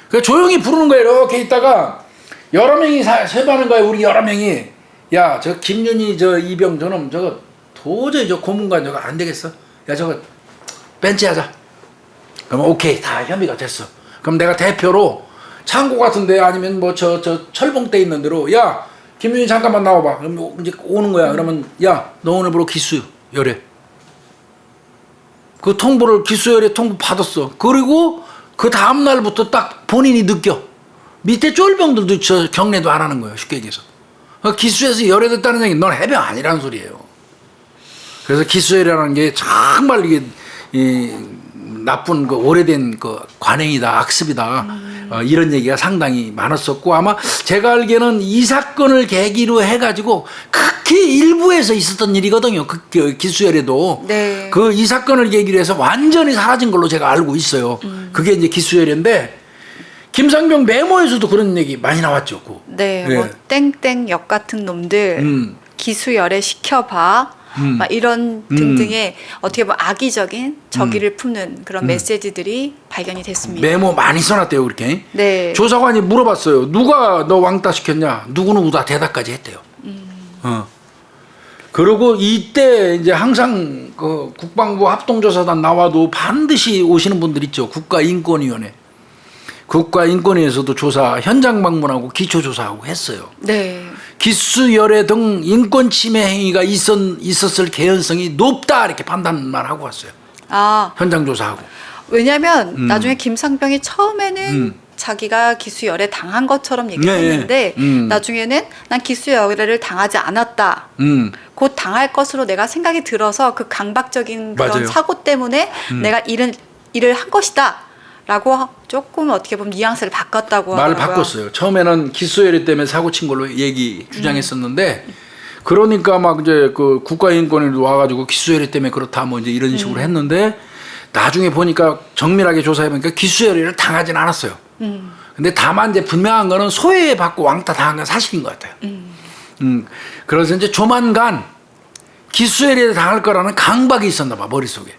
그러니까 조용히 부르는 거예요. 이렇게 있다가 여러 명이 세바는 거예요. 우리 여러 명이. 야, 저 김윤희 저 이병 저놈 저거 도저히 저 고문관 저거 안 되겠어. 야, 저거 벤치하자. 그러면 오케이, 다 협의가 됐어. 그럼 내가 대표로 창고 같은데 아니면 뭐 저 철봉대 있는 데로 야, 김윤희 잠깐만 나와봐. 그럼 이제 오는 거야. 그러면 야, 너 오늘부로 기수열애. 그 통보를 기수열애 통보 받았어. 그리고 그 다음 날부터 딱 본인이 느껴. 밑에 쫄병들도 저 경례도 안 하는 거예요. 쉽게 얘기해서. 기수에서 열애됐다는 얘기, 넌 해병 아니라는 소리예요. 그래서 기수열애라는 게 정말 이게 나쁜 그 오래된 그 관행이다, 악습이다. 이런 얘기가 상당히 많았었고 아마 제가 알기에는 이 사건을 계기로 해가지고 극히 일부에서 있었던 일이거든요. 그 기수열에도 네. 그 이 사건을 계기로 해서 완전히 사라진 걸로 제가 알고 있어요. 그게 이제 기수열인데 김상병 메모에서도 그런 얘기 많이 나왔죠. 네, 예. 뭐 땡땡 역 같은 놈들 기수열애 시켜봐. 막 이런 등등의 어떻게 보면 악의적인 적의를 품는 그런 메시지들이 발견이 됐습니다. 메모 많이 써놨대요, 그렇게. 네. 조사관이 물어봤어요. 누가 너 왕따 시켰냐? 누구누구다 대답까지 했대요. 그리고 이때 이제 항상 그 국방부 합동조사단 나와도 반드시 오시는 분들 있죠. 국가인권위원회. 국가인권위에서도 조사, 현장 방문하고 기초조사하고 했어요. 네. 기수열애 등 인권 침해 행위가 있었을 개연성이 높다 이렇게 판단만 하고 왔어요. 아, 현장 조사하고. 왜냐하면 나중에 김상병이 처음에는 자기가 기수열애 당한 것처럼 얘기했는데 나중에는 난 기수열애를 당하지 않았다. 곧 당할 것으로 내가 생각이 들어서 그 강박적인 그런 맞아요. 사고 때문에 내가 일을 한 것이다. 라고 조금 어떻게 보면 뉘앙스를 바꿨다고 말을 하더라고요. 바꿨어요. 처음에는 기수열애 때문에 사고 친 걸로 주장했었는데 그러니까 막 이제 그 국가인권위도 와가지고 기수열애 때문에 그렇다 뭐 이제 이런 식으로 했는데 나중에 보니까 정밀하게 조사해 보니까 기수열애를 당하진 않았어요. 근데 다만 이제 분명한 거는 소외 받고 왕따 당한 건 사실인 것 같아요. 그래서 이제 조만간 기수열애 당할 거라는 강박이 있었나 봐 머릿속에.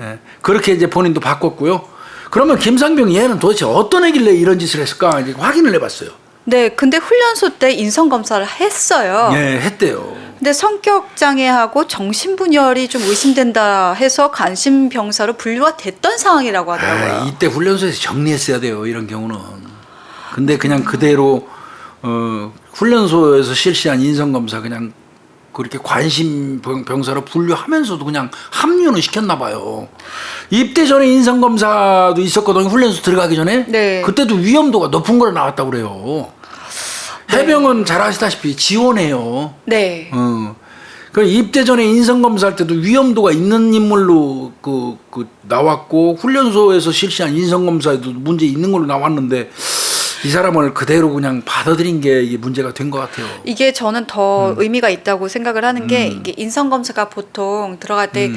예. 그렇게 이제 본인도 바꿨고요. 그러면 김상병 얘는 도대체 어떤 애길래 이런 짓을 했을까 이제 확인을 해봤어요. 네, 근데 훈련소 때 인성검사를 했어요. 예, 했대요. 근데 성격 장애하고 정신분열이 좀 의심된다 해서 간신병사로 분류가 됐던 상황이라고 하더라고요. 이때 훈련소에서 정리했어야 돼요. 이런 경우는. 근데 그냥 그대로 훈련소에서 실시한 인성검사 그냥 그렇게 관심병사로 분류하면서도 그냥 합류는 시켰나 봐요. 입대 전에 인성검사도 있었거든요. 훈련소 들어가기 전에. 네. 그때도 위험도가 높은 거로 나왔다고 그래요. 해병은 잘 아시다시피 지원해요. 네. 그 입대 전에 인성검사할 때도 위험도가 있는 인물로 나왔고 훈련소에서 실시한 인성검사에도 문제 있는 걸로 나왔는데 이 사람을 그대로 그냥 받아들인 게 이게 문제가 된 것 같아요. 이게 저는 더 의미가 있다고 생각을 하는 게 이게 인성검사가 보통 들어갈 때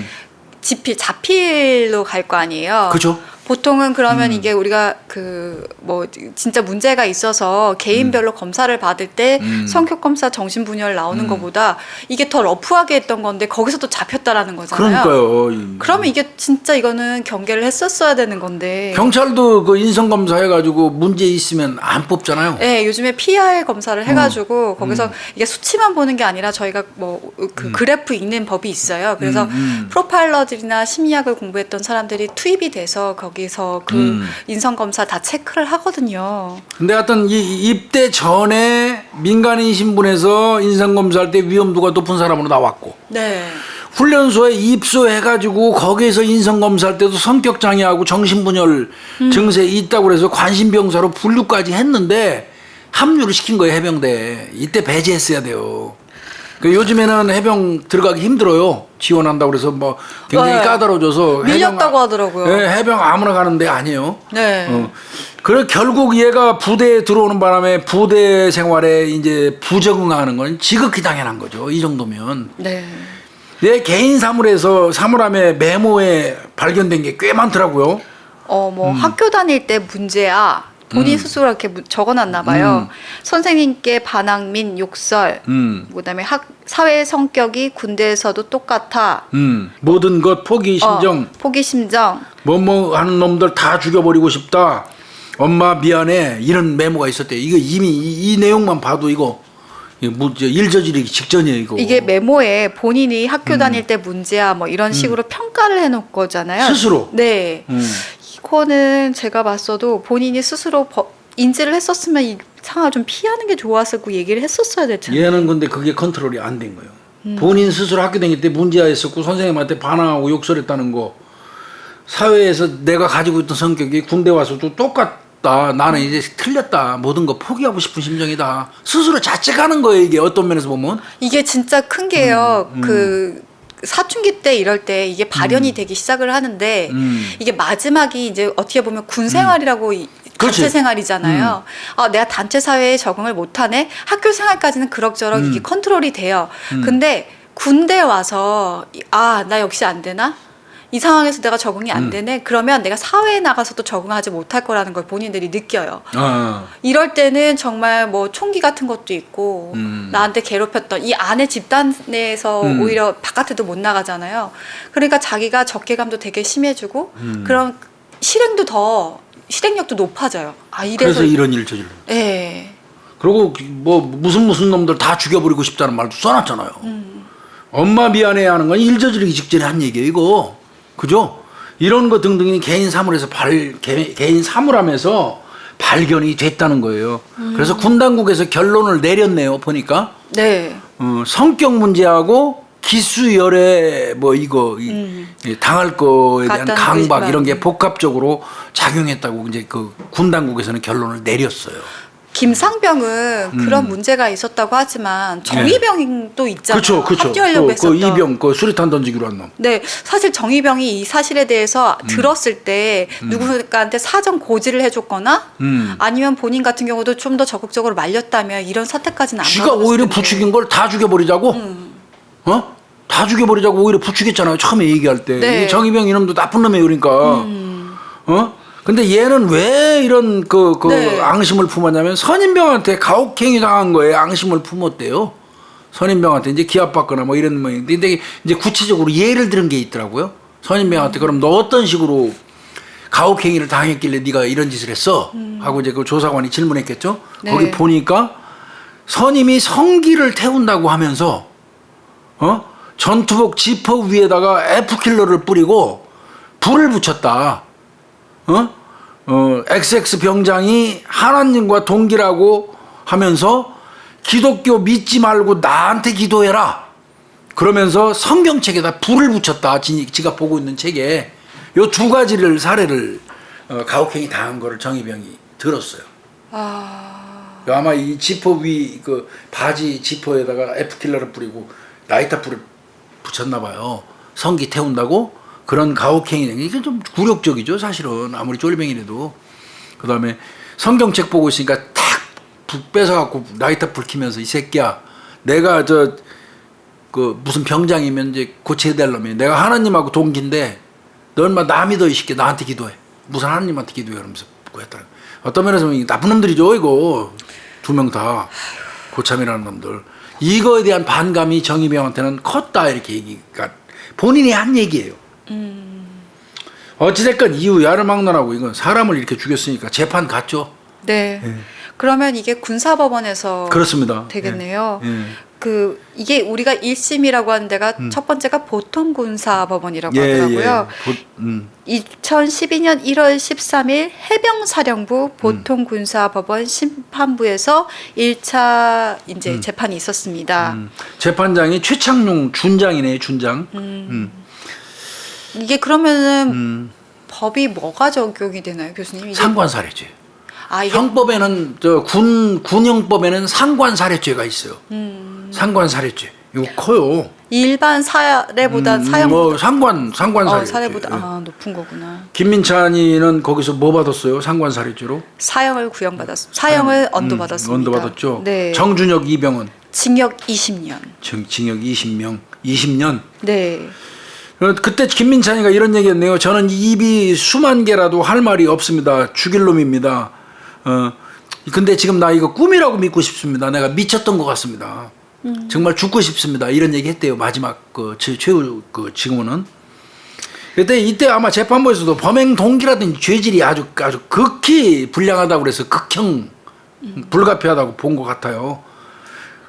자필로 갈 거 아니에요. 그죠? 보통은 그러면 이게 우리가 그 뭐 진짜 문제가 있어서 개인별로 검사를 받을 때 성격 검사 정신분열 나오는 것보다 이게 더 러프하게 했던 건데 거기서 또 잡혔다라는 거잖아요. 그러니까요. 그러면 이게 진짜 이거는 경계를 했었어야 되는 건데. 경찰도 그 인성검사 해가지고 문제 있으면 안 뽑잖아요. 네, 요즘에 PR 검사를 해가지고 거기서 이게 수치만 보는 게 아니라 저희가 뭐 그 그래프 읽는 법이 있어요. 그래서 프로파일러들이나 심리학을 공부했던 사람들이 투입이 돼서 거기서 그 인성검사 다 체크를 하거든요. 근데 하여튼 이 입대 전에 민간인 신분에서 인성검사할 때 위험도가 높은 사람으로 나왔고 네. 훈련소에 입소해가지고 거기에서 인성검사할 때도 성격장애하고 정신분열 증세 있다고 그래서 관심병사로 분류까지 했는데 합류를 시킨 거예요. 해병대에. 이때 배제했어야 돼요. 요즘에는 해병 들어가기 힘들어요. 지원한다고 그래서 뭐 굉장히 네. 까다로워져서 밀렸다고 하더라고요. 네, 해병 아무나 가는 데 아니에요. 네. 그래 결국 얘가 부대에 들어오는 바람에 부대 생활에 이제 부적응하는 건 지극히 당연한 거죠. 이 정도면. 네. 내 개인 사물함에 메모에 발견된 게 꽤 많더라고요. 뭐 학교 다닐 때 문제야. 본인 스스로 이렇게 적어놨나 봐요. 선생님께 반항민 욕설, 그다음에 사회 성격이 군대에서도 똑같아. 모든 것 포기 심정. 포기 심정. 뭐뭐 하는 놈들 다 죽여버리고 싶다. 엄마 미안해. 이런 메모가 있었대요. 이거 이미 이 내용만 봐도 이거 일 저지르기 직전이에요. 이거. 이게 메모에 본인이 학교 다닐 때 문제야 뭐 이런 식으로 평가를 해놓은 거잖아요. 스스로. 네. 이거는 제가 봤어도 본인이 스스로 인지를 했었으면 이 상황을 좀 피하는 게 좋았을 거 얘기를 했었어야 됐잖아요. 얘는 근데 그게 컨트롤이 안 된 거예요. 본인 스스로 학교 다닐 때 문제가 있었고 선생님한테 반항하고 욕설했다는 거 사회에서 내가 가지고 있던 성격이 군대 와서도 똑같다. 나는 이제 틀렸다. 모든 거 포기하고 싶은 심정이다. 스스로 자책하는 거예요. 이게 어떤 면에서 보면. 이게 진짜 큰 게요. 그 사춘기 때 이럴 때 이게 발현이 되기 시작을 하는데 이게 마지막이 이제 어떻게 보면 군 생활이라고 그렇지. 단체 생활이잖아요. 내가 단체 사회에 적응을 못하네. 학교 생활까지는 그럭저럭 이게 컨트롤이 돼요. 근데 군대 와서 나 역시 안 되나? 이 상황에서 내가 적응이 안 되네. 그러면 내가 사회에 나가서도 적응하지 못할 거라는 걸 본인들이 느껴요. 이럴 때는 정말 뭐 총기 같은 것도 있고 나한테 괴롭혔던 이 안에 집단 내에서 오히려 바깥에도 못 나가잖아요. 그러니까 자기가 적개감도 되게 심해지고 그런 실행력도 높아져요. 그래서 이런 일 저질러. 네. 그리고 뭐 무슨 놈들 다 죽여버리고 싶다는 말도 써놨잖아요. 엄마 미안해 하는 건 일 저지르기 직전에 한 얘기예요, 이거. 그죠? 이런 거 등등이 개인 사물에서 개인 사물함에서 발견이 됐다는 거예요. 그래서 군 당국에서 결론을 내렸네요, 보니까. 네. 성격 문제하고 기수열애 뭐 이거 당할 거에 대한 강박 이런 게 복합적으로 작용했다고 이제 그 군 당국에서는 결론을 내렸어요. 김상병은 그런 문제가 있었다고 하지만 정의병도 있잖아요. 그렇죠. 합류하려고 했었던. 이병 수리탄 던지기로 한 놈. 네, 사실 정의병이 이 사실에 대해서 들었을 때 누군가한테 사전 고지를 해줬거나 아니면 본인 같은 경우도 좀 더 적극적으로 말렸다면 이런 사태까지는 안 지가 가봤을 오히려 텐데. 부추긴 걸 다 죽여버리자고? 다 죽여버리자고 오히려 부추겼잖아요. 처음에 얘기할 때. 네. 이 정의병 이놈도 나쁜 놈이에요, 그러니까. 근데 얘는 왜 이런 네. 앙심을 품었냐면 선임병한테 가혹행위 당한 거에 앙심을 품었대요. 선임병한테 이제 기합받거나 뭐 이런 모양인데 근데 이제 구체적으로 예를 들은 게 있더라고요. 선임병한테 그럼 너 어떤 식으로 가혹행위를 당했길래 네가 이런 짓을 했어? 하고 이제 그 조사관이 질문했겠죠. 네. 거기 보니까 선임이 성기를 태운다고 하면서 전투복 지퍼 위에다가 F킬러를 뿌리고 불을 붙였다. XX 병장이 하나님과 동기라고 하면서 기독교 믿지 말고 나한테 기도해라. 그러면서 성경책에다 불을 붙였다. 지가 보고 있는 책에 요 두 가지를 사례를 가혹행위 당한 거를 정의병이 들었어요. 아마 이 지퍼 위 그 바지 지퍼에다가 F킬러를 뿌리고 라이터 불을 붙였나 봐요. 성기 태운다고. 그런 가혹행위 이게 좀 굴욕적이죠, 사실은. 아무리 쫄병이라도. 그다음에 성경책 보고 있으니까 탁 뺏어 갖고 라이터 불 켜면서 이 새끼야, 내가 무슨 병장이면 이제 고쳐야 될 놈이야. 내가 하나님하고 동기인데 너 얼마 나 믿어 이 새끼. 나한테 기도해. 무슨 하나님한테 기도해. 그러면서 했더라고. 어떤 면에서 보면 나쁜 놈들이죠, 이거. 두 명 다 고참이라는 놈들. 이거에 대한 반감이 정의병한테는 컸다, 이렇게 얘기가 본인이 한 얘기예요. 어찌됐건 이후 야르막론하고 이건 사람을 이렇게 죽였으니까 재판 갔죠. 네. 그러면 이게 군사법원에서 그렇습니다. 되겠네요. 예. 이게 우리가 1심이라고 하는 데가 첫 번째가 보통군사법원이라고 하더라고요. 2012년 1월 13일 해병사령부 보통군사법원 심판부에서 1차 이제 재판이 있었습니다. 재판장이 최창룡 준장이네요, 준장. 이게 그러면은 법이 뭐가 적용이 되나요, 교수님? 이게 상관살해죄. 이게 형법에는 군형법에는 상관살해죄가 있어요. 상관살해죄. 이거 커요. 일반 사례보다 상관살해죄. 사례보다 높은 거구나. 김민찬이는 거기서 뭐 받았어요? 상관살해죄로? 사형을 구형받았습니다. 사형을 언도받았습니다. 언도받았죠. 네. 정준혁 이병은 징역 20년. 징역 20년. 네. 그때 김민찬이가 이런 얘기했네요. 저는 입이 수만 개라도 할 말이 없습니다. 죽일 놈입니다. 근데 지금 나 이거 꿈이라고 믿고 싶습니다. 내가 미쳤던 것 같습니다. 정말 죽고 싶습니다. 이런 얘기 했대요. 마지막 최후 지금은. 그때 이때 아마 재판부에서도 범행 동기라든지 죄질이 아주 극히 불량하다고 그래서 극형 불가피하다고 본 것 같아요.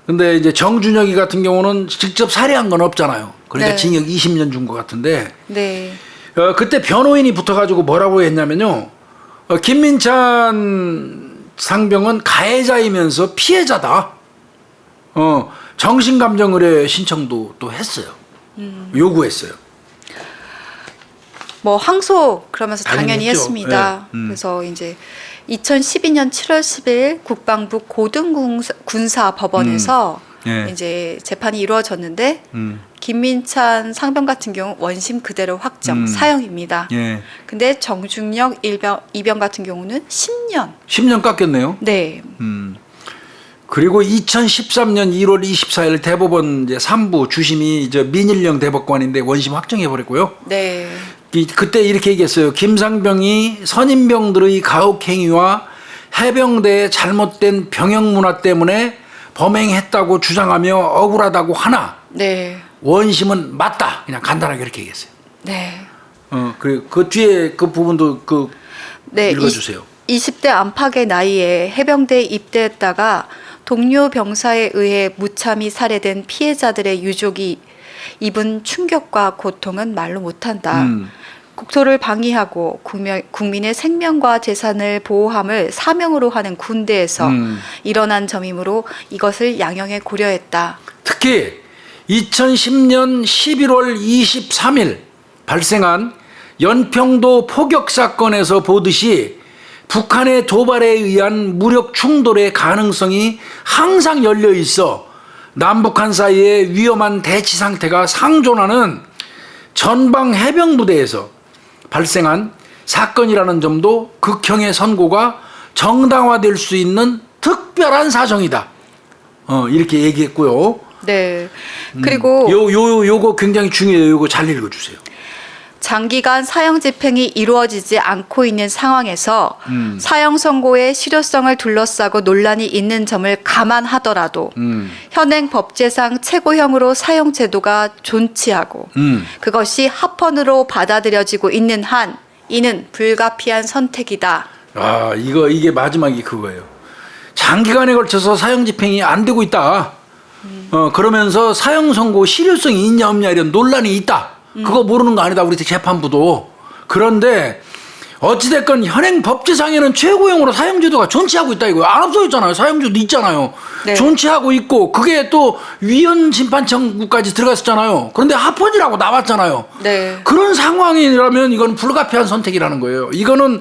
근데 이제 정준혁이 같은 경우는 직접 살해한 건 없잖아요. 그러니까 네. 징역 20년 준 것 같은데. 네. 그때 변호인이 붙어가지고 뭐라고 했냐면요. 김민찬 상병은 가해자이면서 피해자다. 정신감정의뢰 신청도 또 했어요. 요구했어요. 뭐 항소 그러면서 당연히 했죠. 했습니다. 네. 그래서 이제 2012년 7월 10일 국방부 고등군사법원에서 예. 이제 재판이 이루어졌는데 김민찬 상병 같은 경우 원심 그대로 확정 사형입니다. 예. 근데 정중력 이병 같은 경우는 10년. 10년 깎였네요. 네. 그리고 2013년 1월 24일 대법원 이제 3부 주심이 이제 민일령 대법관인데 원심 확정해 버렸고요. 네. 그때 이렇게 얘기했어요. 김상병이 선임병들의 가혹행위와 해병대의 잘못된 병역 문화 때문에 범행했다고 주장하며 억울하다고 하나 네. 원심은 맞다. 그냥 간단하게 이렇게 얘기했어요. 네. 그 뒤에 그 부분도 네. 읽어주세요. 20대 안팎의 나이에 해병대에 입대했다가 동료 병사에 의해 무참히 살해된 피해자들의 유족이 입은 충격과 고통은 말로 못한다. 국토를 방위하고 국민의 생명과 재산을 보호함을 사명으로 하는 군대에서 일어난 점이므로 이것을 양형에 고려했다. 특히 2010년 11월 23일 발생한 연평도 포격 사건에서 보듯이 북한의 도발에 의한 무력 충돌의 가능성이 항상 열려 있어 남북한 사이에 위험한 대치 상태가 상존하는 전방 해병부대에서 발생한 사건이라는 점도 극형의 선고가 정당화될 수 있는 특별한 사정이다. 이렇게 얘기했고요. 네. 그리고 요거 굉장히 중요해요. 요거 잘 읽어주세요. 장기간 사형 집행이 이루어지지 않고 있는 상황에서 사형 선고의 실효성을 둘러싸고 논란이 있는 점을 감안하더라도 현행 법제상 최고형으로 사형 제도가 존치하고 그것이 합헌으로 받아들여지고 있는 한 이는 불가피한 선택이다. 이게 마지막이 그거예요. 장기간에 걸쳐서 사형 집행이 안 되고 있다. 그러면서 사형 선고 실효성이 있냐 없냐 이런 논란이 있다. 그거 모르는 거 아니다. 우리 재판부도. 그런데 어찌됐건 현행 법제상에는 최고형으로 사형제도가 존치하고 있다 이거예요. 안 없어졌잖아요. 사형제도 있잖아요. 네. 존치하고 있고 그게 또 위헌 심판청구까지 들어갔었잖아요. 그런데 합헌이라고 나왔잖아요. 네. 그런 상황이라면 이건 불가피한 선택이라는 거예요. 이거는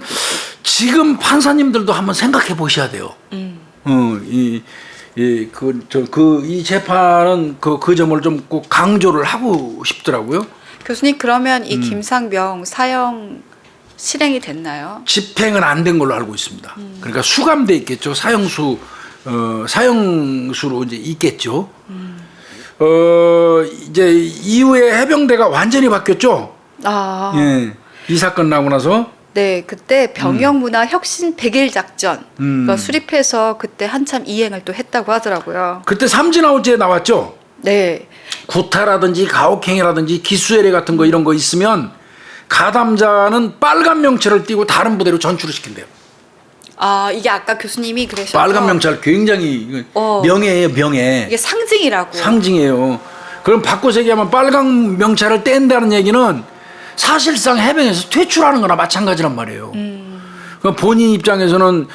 지금 판사님들도 한번 생각해 보셔야 돼요. 이 재판은 그 점을 좀 꼭 강조를 하고 싶더라고요. 교수님 그러면 이 김상병 사형 실행이 됐나요? 집행은 안 된 걸로 알고 있습니다. 그러니까 수감돼 있겠죠. 사형수로 이제 있겠죠. 이제 이후에 해병대가 완전히 바뀌었죠. 예. 이 사건 나고 나서. 네, 그때 병영문화 혁신 100일 작전 수립해서 그때 한참 이행을 또 했다고 하더라고요. 그때 삼진아웃제에 나왔죠. 네. 구타라든지 가혹행위라든지 기수해례 같은 거 이런 거 있으면 가담자는 빨간 명찰을 띄고 다른 부대로 전출을 시킨대요. 이게 아까 교수님이 그러셨죠. 빨간 명찰 굉장히 명예예요, 명예. 이게 상징이라고. 상징이에요. 그럼 바꿔서 얘기하면 빨간 명찰을 뗀다는 얘기는 사실상 해병에서 퇴출하는 거나 마찬가지란 말이에요. 그러니까 본인 입장에서는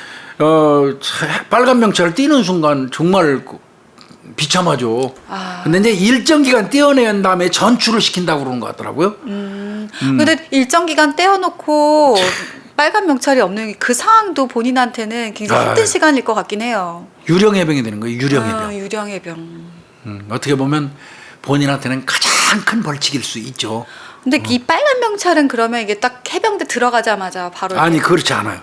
빨간 명찰을 띄는 순간 정말 비참하죠. 근데 이제 일정 기간 떼어낸 다음에 전출을 시킨다고 그러는 것 같더라고요. 근데 일정 기간 떼어놓고 빨간 명찰이 없는 그 상황도 본인한테는 굉장히 힘든 시간일 것 같긴 해요. 유령해병이 되는 거예요. 유령해병. 유령해병. 어떻게 보면 본인한테는 가장 큰 벌칙일 수 있죠. 근데 이 빨간 명찰은 그러면 이게 딱 해병대 들어가자마자 바로 아니 그렇지 않아요.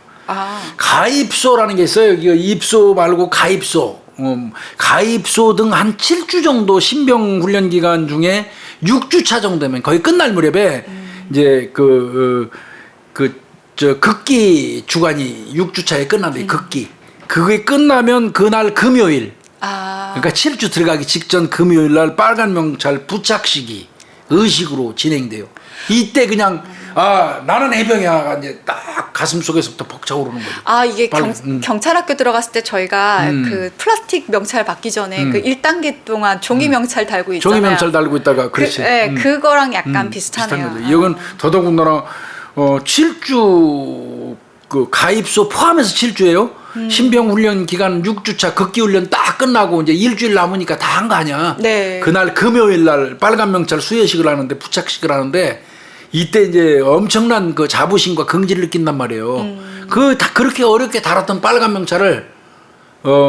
가입소라는 게 있어요. 입소 말고 가입소. 가입소 등 한 7주 정도 신병 훈련 기간 중에 6주차 정도면 거의 끝날 무렵에 이제 극기 주간이 6주차에 끝난대. 극기. 그게 끝나면 그날 금요일. 그러니까 7주 들어가기 직전 금요일 날 빨간 명찰 부착식이 의식으로 진행돼요. 이때 그냥 나는 해병이야 이제 딱 가슴 속에서부터 벅차오르는 거죠. 이게 경찰학교 들어갔을 때 저희가 그 플라스틱 명찰 받기 전에 그 1단계 동안 종이 명찰 달고 있잖아요. 종이 명찰 달고 있다가 그렇지. 그거랑 약간 비슷하네요. 비슷한 거죠. 이건 더더군다나 7주 그 가입소 포함해서 7주예요. 신병 훈련 기간 6주차 극기 훈련 딱 끝나고 이제 일주일 남으니까 다 한 거 아니야. 네. 그날 금요일 날 빨간 명찰 수여식을 하는데 부착식을 하는데 이때 이제 엄청난 그 자부심과 긍지를 느낀단 말이에요. 다 그렇게 어렵게 달았던 빨간 명찰을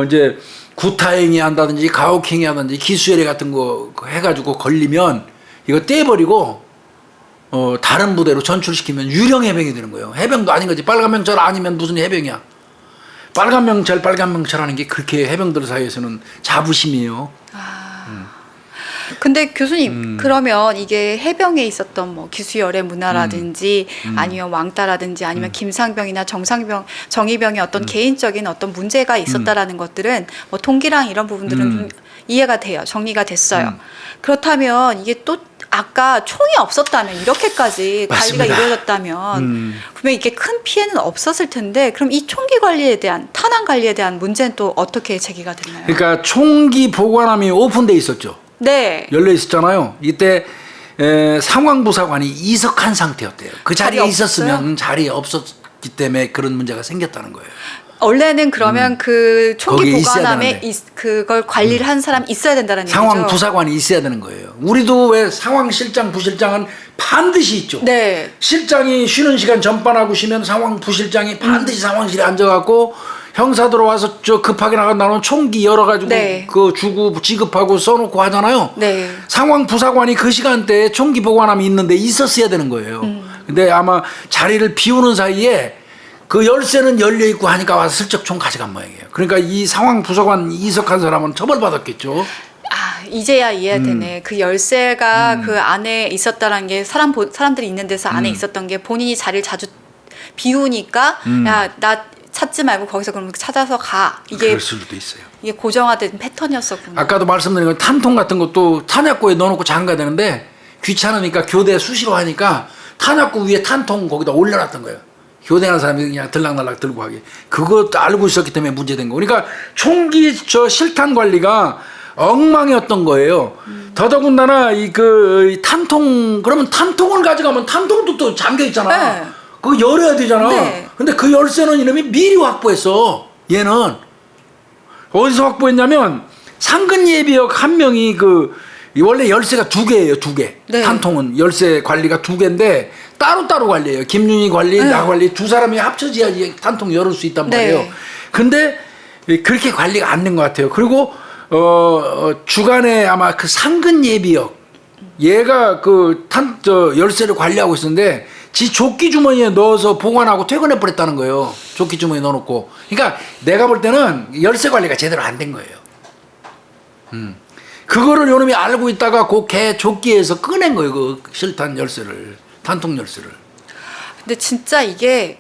이제 구타행위 한다든지 가혹행위 하든지 기수열애 같은 거 해가지고 걸리면 이거 떼버리고 다른 부대로 전출시키면 유령 해병이 되는 거예요. 해병도 아닌 거지. 빨간 명찰 아니면 무슨 해병이야. 빨간 명찰 하는 게 그렇게 해병들 사이에서는 자부심이에요. 근데 교수님 그러면 이게 해병에 있었던 뭐 기수열애 문화라든지 아니면 왕따라든지 아니면 김상병이나 정의병의 어떤 개인적인 어떤 문제가 있었다라는 것들은 뭐 통기랑 이런 부분들은 좀 이해가 돼요. 정리가 됐어요. 그렇다면 이게 또 아까 총이 없었다면 이렇게까지 맞습니다. 관리가 이루어졌다면 분명 이게 큰 피해는 없었을 텐데 그럼 이 총기 관리에 대한 탄환 관리에 대한 문제는 또 어떻게 제기가 됐나요? 그러니까 총기 보관함이 오픈돼 있었죠. 네. 열려 있었잖아요. 이때 상황부사관이 이석한 상태였대요. 그 자리에 자리 있었으면 없었어요? 자리에 없었기 때문에 그런 문제가 생겼다는 거예요. 원래는 그러면 그 총기 거기에 있어야 보관함에 되는데. 그걸 관리를 한 사람이 있어야 된다는 얘기죠. 상황부사관이 있어야 되는 거예요. 우리도 왜 상황실장, 부실장은 반드시 있죠. 네. 실장이 쉬는 시간 전반하고 쉬면 상황부실장이 반드시 상황실에 앉아갖고 형사 들어와서 저 급하게 나간다는 총기 열어가지고 네. 그 주고 지급하고 써놓고 하잖아요. 네. 상황부사관이 그 시간대에 총기 보관함이 있는데 있었어야 되는 거예요. 근데 아마 자리를 비우는 사이에 그 열쇠는 열려 있고 하니까 와서 슬쩍 총 가져간 모양이에요. 그러니까 이 상황부사관 이석한 사람은 처벌받았겠죠. 아, 이제야 이해되네. 그 열쇠가 그 안에 있었다는 게 사람들이 있는 데서 안에 있었던 게 본인이 자리를 자주 비우니까 야, 나 찾지 말고 거기서 그럼 찾아서 가. 이게 그럴 수도 있어요. 이게 고정화된 패턴이었었구나. 아까도 말씀드린 건 탄통 같은 것도 탄약고에 넣어놓고 잠가야 되는데 귀찮으니까 교대 수시로 하니까 탄약고 위에 탄통 거기다 올려놨던 거예요. 교대하는 사람이 그냥 들락날락 들고 하게. 그것도 알고 있었기 때문에 문제된 거. 그러니까 총기 저 실탄 관리가 엉망이었던 거예요. 더더군다나 이 탄통 그러면 탄통을 가져가면 탄통도 또 잠겨 있잖아. 네. 그거 열어야 되잖아. 네. 근데 그 열쇠는 이놈이 미리 확보했어. 얘는 어디서 확보했냐면 상근 예비역 한 명이 원래 열쇠가 2개예요, 2개. 네. 탄통은 열쇠 관리가 2개인데 따로따로 관리해요. 김윤희 관리, 네. 나 관리 두 사람이 합쳐져야지 탄통 열을 수 있단 네. 말이에요. 근데 그렇게 관리가 안 된 것 같아요. 그리고 주간에 아마 그 상근 예비역 얘가 열쇠를 관리하고 있었는데 지 조끼 주머니에 넣어서 보관하고 퇴근해 버렸다는 거예요. 조끼 주머니에 넣어놓고. 그러니까 내가 볼 때는 열쇠 관리가 제대로 안 된 거예요. 그거를 요놈이 알고 있다가 그 개 조끼에서 꺼낸 거예요. 그 실탄 열쇠를, 탄통 열쇠를. 근데 진짜 이게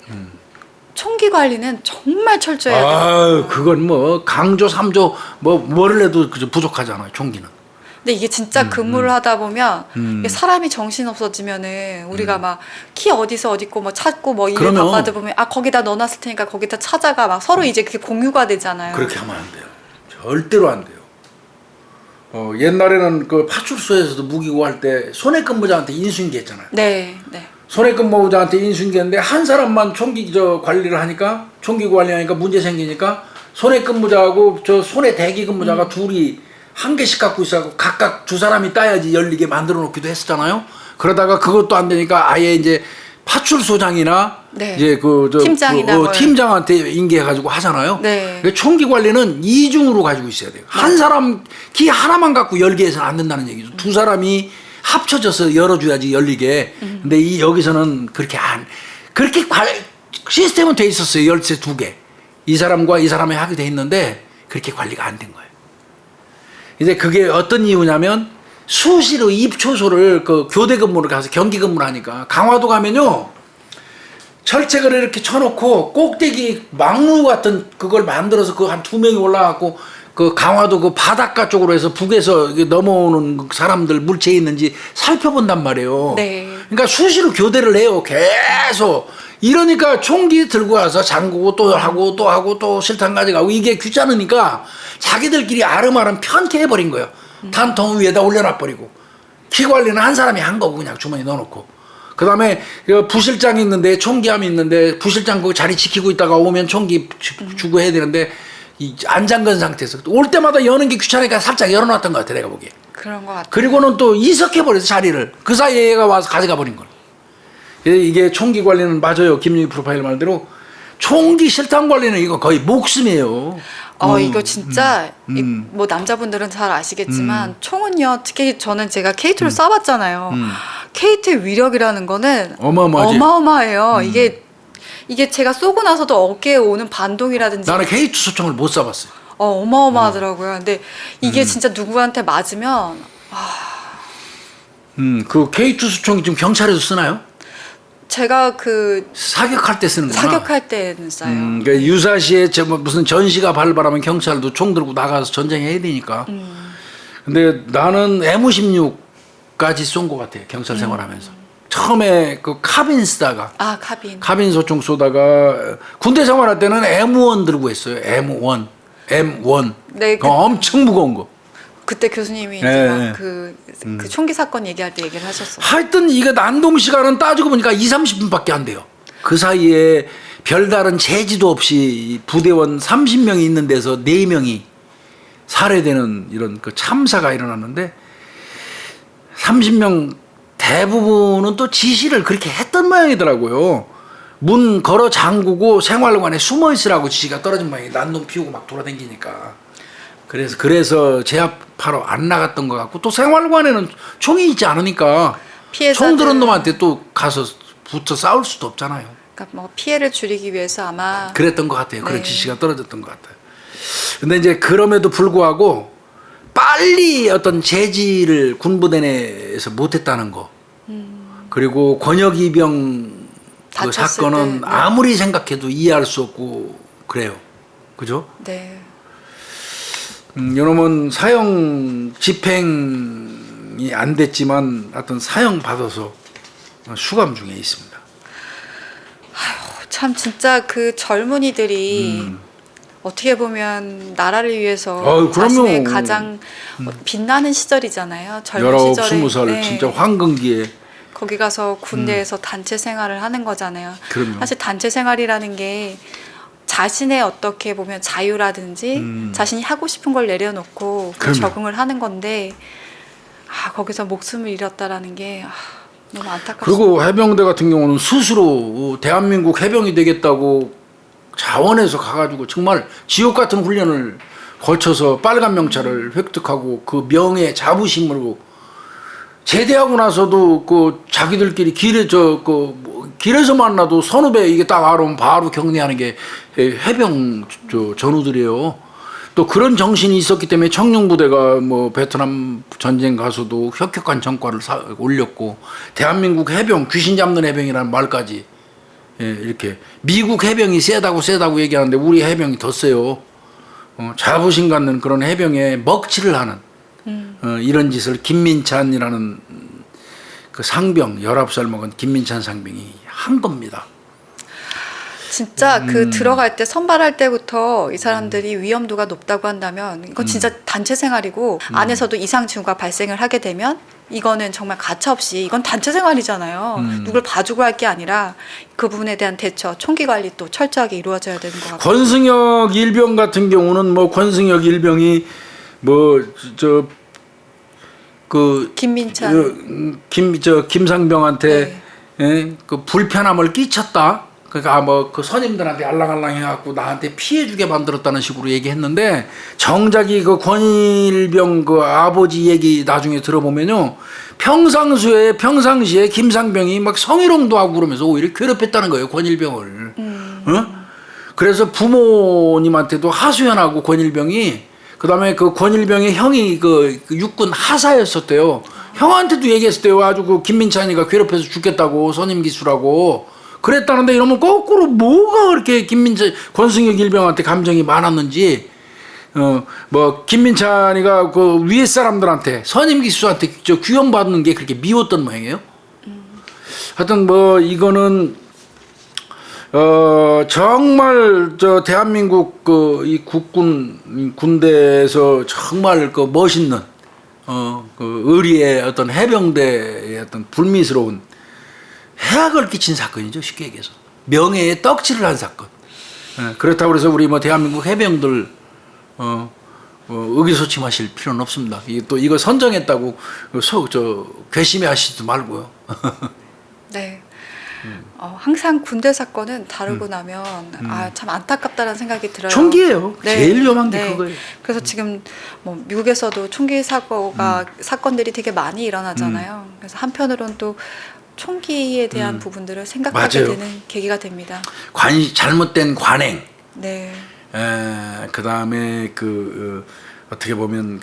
총기 관리는 정말 철저해야 돼요. 아, 그건 뭐 강조 3조 뭐를 해도 그저 부족하잖아요. 총기는. 근데 이게 진짜 근무를 하다 보면 이게 사람이 정신 없어지면은 우리가 막 키 어디서 어디 있고 뭐 찾고 뭐 일을 그러면 바빠다 보면 아 거기다 넣어놨을 테니까 거기다 찾아가 막 서로 이제 그게 공유가 되잖아요. 그렇게 하면 안 돼요. 절대로 안 돼요. 옛날에는 그 파출소에서도 무기고 할 때 손해근무자한테 인수인계 했잖아요. 네, 네. 손해근무자한테 인수인계했는데 한 사람만 총기 관리를 하니까 총기 관리하니까 문제 생기니까 손해근무자하고 저 손해대기근무자가 둘이 한 개씩 갖고 있어서 각각 두 사람이 따야지 열리게 만들어 놓기도 했었잖아요. 그러다가 그것도 안 되니까 아예 이제 파출소장이나 네. 이제 팀장이나 팀장한테 인계해가지고 하잖아요. 네. 총기 관리는 이중으로 가지고 있어야 돼요. 한 사람 키 하나만 갖고 열게 해서는 안 된다는 얘기죠. 두 사람이 합쳐져서 열어줘야지 열리게. 근데 여기서는 그렇게 시스템은 돼 있었어요. 열쇠 2개. 이 사람과 이 사람이 하게 돼 있는데 그렇게 관리가 안 된 거예요. 이제 그게 어떤 이유냐면 수시로 입초소를 교대 근무를 가서 경기 근무를 하니까 강화도 가면요. 철책을 이렇게 쳐놓고 꼭대기 망루 같은 그걸 만들어서 한 2명이 올라가고 강화도 바닷가 쪽으로 해서 북에서 넘어오는 사람들 물체 있는지 살펴본단 말이에요. 네. 그러니까 수시로 교대를 해요. 계속. 이러니까 총기 들고 와서 잠그고 또 하고 또 하고 또 실탄 가져가고 이게 귀찮으니까 자기들끼리 아름아름 편케 해버린 거예요. 탄통 위에다 올려놔버리고. 키 관리는 한 사람이 한 거고 그냥 주머니에 넣어놓고. 그 다음에 부실장이 있는데 총기함이 있는데 부실장 그 자리 지키고 있다가 오면 총기 주고 해야 되는데 안 잠근 상태에서 올 때마다 여는 게 귀찮으니까 살짝 열어놨던 것 같아 내가 보기에. 그런 것 같아요. 그리고는 또 이석해버려서 자리를 그 사이에 얘가 와서 가져가 버린 걸. 이게 총기 관리는 맞아요. 김윤희 프로파일 말대로 총기 실탄 관리는 이거 거의 목숨이에요. 이거 진짜 뭐 남자분들은 잘 아시겠지만 총은요, 특히 저는 제가 K2를 쏴봤잖아요. K2의 위력이라는 거는 어마어마하지. 어마어마해요. 이게 제가 쏘고 나서도 어깨에 오는 반동이라든지 나는 K2 소총을 못 쏴봤어요. 어마어마하더라고요. 근데 이게 진짜 누구한테 맞으면 그 K2 소총이 지금 경찰에서 쓰나요? 제가 그 사격할 때 쓰는구나. 사격할 때는 쏴요. 그러니까 유사시에 무슨 전시가 발발하면 경찰도 총 들고 나가서 전쟁해야 되니까. 근데 나는 M16까지 쏜 것 같아요. 경찰 생활하면서. 처음에 그 카빈 쓰다가 카빈 소총 쏘다가 군대 생활할 때는 M1 들고 했어요. M1. 네, 엄청 무거운 거. 그때 교수님이 제가 그 총기 사건 얘기할 때 얘기를 하셨어요. 하여튼 이게 난동 시간은 따지고 보니까 2~30분밖에 안 돼요. 그 사이에 별다른 제지도 없이 부대원 30명이 있는 데서 4명이 살해되는 이런 그 참사가 일어났는데 30명 대부분은 또 지시를 그렇게 했던 모양이더라고요. 문 걸어 잠그고 생활관에 숨어 있으라고 지시가 떨어진 모양이 난동 피우고 막 돌아다니니까. 그래서 제압하러 안 나갔던 것 같고 또 생활관에는 총이 있지 않으니까 총 들은 놈한테 또 가서 붙어 싸울 수도 없잖아요. 그러니까 뭐 피해를 줄이기 위해서 아마 그랬던 것 같아요. 그런 지시가 떨어졌던 것 같아요. 근데 이제 그럼에도 불구하고 빨리 어떤 제지를 군부대 내에서 못했다는 거, 그리고 권역이병 그 사건은 아무리 생각해도 이해할 수 없고 그래요. 그죠? 네. 요놈은 사형 집행이 안 됐지만 하여튼 사형 받아서 수감 중에 있습니다. 아휴, 참 진짜 그 젊은이들이 어떻게 보면 나라를 위해서 자신의 가장 빛나는 시절이잖아요. 젊은 19, 시절에 20살 진짜 황금기에 거기 가서 군대에서 단체 생활을 하는 거잖아요. 그럼요. 사실 단체 생활이라는 게 자신의 어떻게 보면 자유라든지 자신이 하고 싶은 걸 내려놓고 적응을 하는 건데 거기서 목숨을 잃었다라는 게 너무 안타깝습니다. 그리고 해병대 같은 경우는 스스로 대한민국 해병이 되겠다고 자원해서 가가지고 정말 지옥 같은 훈련을 거쳐서 빨간 명찰을 획득하고 그 명예 자부심으로 제대하고 나서도 그 자기들끼리 길에서 만나도 선후배 이게 딱 알아오면 바로 격리하는 게 해병 전우들이에요. 또 그런 정신이 있었기 때문에 청룡부대가 뭐 베트남 전쟁 가서도 혁혁한 성과를 올렸고 대한민국 해병 귀신 잡는 해병이라는 말까지 이렇게 미국 해병이 세다고 얘기하는데 우리 해병이 더 세요. 자부심 갖는 그런 해병에 먹칠을 하는 이런 짓을 김민찬이라는 그 상병 19살 먹은 김민찬 상병이 한 겁니다. 진짜 그 들어갈 때 선발할 때부터 이 사람들이 위험도가 높다고 한다면 이건 진짜 단체 생활이고 안에서도 이상 징후가 발생을 하게 되면 이거는 정말 가차없이 이건 단체 생활이잖아요. 누굴 봐주고 할 게 아니라 그 부분에 대한 대처, 총기 관리 또 철저하게 이루어져야 되는 것 같아요. 권승혁 일병 같은 경우는 뭐 권승혁 일병이 김민찬 김상병한테 그 불편함을 끼쳤다. 그러니까 뭐 그 선임들한테 알랑알랑 해갖고 나한테 피해주게 만들었다는 식으로 얘기했는데 정작이 그 권일병 그 아버지 얘기 나중에 들어보면요 평상시에 김상병이 막 성희롱도 하고 그러면서 오히려 괴롭혔다는 거예요 권일병을. 그래서 부모님한테도 하소연하고 권일병이 그다음에 그 권일병의 형이 그 육군 하사였었대요. 형한테도 얘기했었대요. 아주 그 김민찬이가 괴롭혀서 죽겠다고 선임 기수라고. 그랬다는데 이러면 거꾸로 뭐가 그렇게 권승혁 일병한테 감정이 많았는지 뭐 김민찬이가 그 위에 사람들한테 선임 기수한테 귀염받는 게 그렇게 미웠던 모양이에요. 하여튼 뭐 이거는 정말 대한민국 이 국군 군대에서 정말 그 멋있는 그 의리의 어떤 해병대의 어떤 불미스러운 해악을 끼친 사건이죠. 쉽게 얘기해서 명예에 떡칠을 한 사건. 그렇다고 해서 우리 뭐 대한민국 해병들 의기소침하실 필요는 없습니다. 또 이거 선정했다고 괘씸해 하시지도 말고요. 네. 항상 군대 사건은 다루고 나면 참 안타깝다는 생각이 들어요. 총기예요. 네. 제일 위험한 게 네. 그거예요. 그래서 지금 뭐 미국에서도 총기 사건들이 되게 많이 일어나잖아요. 그래서 한편으로는 또 총기에 대한 부분들을 생각하게 맞아요. 되는 계기가 됩니다. 잘못된 관행. 네. 그다음에 어떻게 보면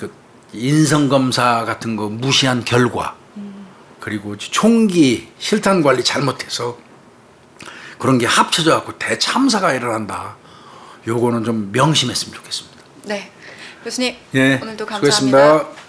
인성 검사 같은 거 무시한 결과. 그리고 총기 실탄 관리 잘못해서 그런 게 합쳐져 갖고 대참사가 일어난다. 요거는 좀 명심했으면 좋겠습니다. 네. 교수님 예, 오늘도 감사합니다. 수고했습니다.